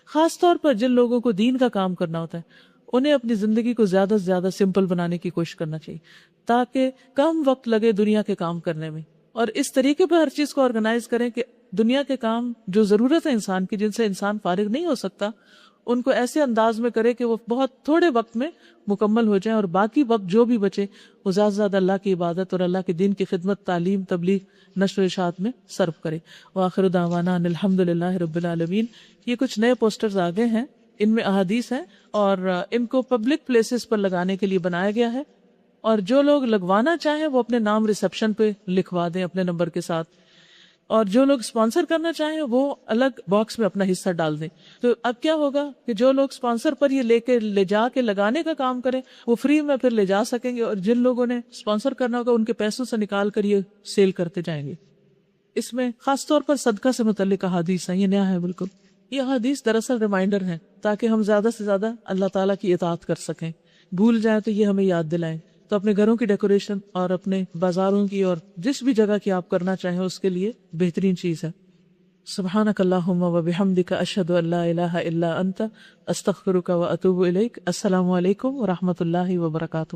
خاص طور پر جن لوگوں کو دین کا کام کرنا ہوتا ہے انہیں اپنی زندگی کو زیادہ سے زیادہ سمپل بنانے کی کوشش کرنا چاہیے تاکہ کم وقت لگے دنیا کے کام کرنے میں، اور اس طریقے پہ ہر چیز کو آرگنائز کریں کہ دنیا کے کام جو ضرورت ہے انسان کی، جن سے انسان فارغ نہیں ہو سکتا، ان کو ایسے انداز میں کرے کہ وہ بہت تھوڑے وقت میں مکمل ہو جائیں، اور باقی وقت جو بھی بچے وہ زیادہ سے زیادہ اللہ کی عبادت اور اللہ کے دین کی خدمت، تعلیم، تبلیغ، نشر و اشاعت میں صرف کرے. وآخر دعوانا ان الحمدللہ رب العالمین. یہ کچھ نئے پوسٹرز آگے ہیں، ان میں احادیث ہیں اور ان کو پبلک پلیسز پر لگانے کے لیے بنایا گیا ہے، اور جو لوگ لگوانا چاہیں وہ اپنے نام ریسیپشن پہ لکھوا دیں اپنے نمبر کے ساتھ، اور جو لوگ سپانسر کرنا چاہیں وہ الگ باکس میں اپنا حصہ ڈال دیں. تو اب کیا ہوگا کہ جو لوگ سپانسر پر یہ لے جا کے لگانے کا کام کریں وہ فری میں پھر لے جا سکیں گے، اور جن لوگوں نے سپانسر کرنا ہوگا ان کے پیسوں سے نکال کر یہ سیل کرتے جائیں گے. اس میں خاص طور پر صدقہ سے متعلق احادیث ہیں، یہ نیا ہے بالکل. یہ احادیث دراصل ریمائنڈر ہیں تاکہ ہم زیادہ سے زیادہ اللہ تعالیٰ کی اطاعت کر سکیں. بھول جائیں تو یہ ہمیں یاد دلائیں. تو اپنے گھروں کی ڈیکوریشن اور اپنے بازاروں کی اور جس بھی جگہ کی آپ کرنا چاہیں اس کے لیے بہترین چیز ہے. سبحانک اللہم و بحمدک اشہد ان لا الہ الا انت استغفرک و اتوب الیک. السلام علیکم و رحمۃ اللہ وبرکاتہ.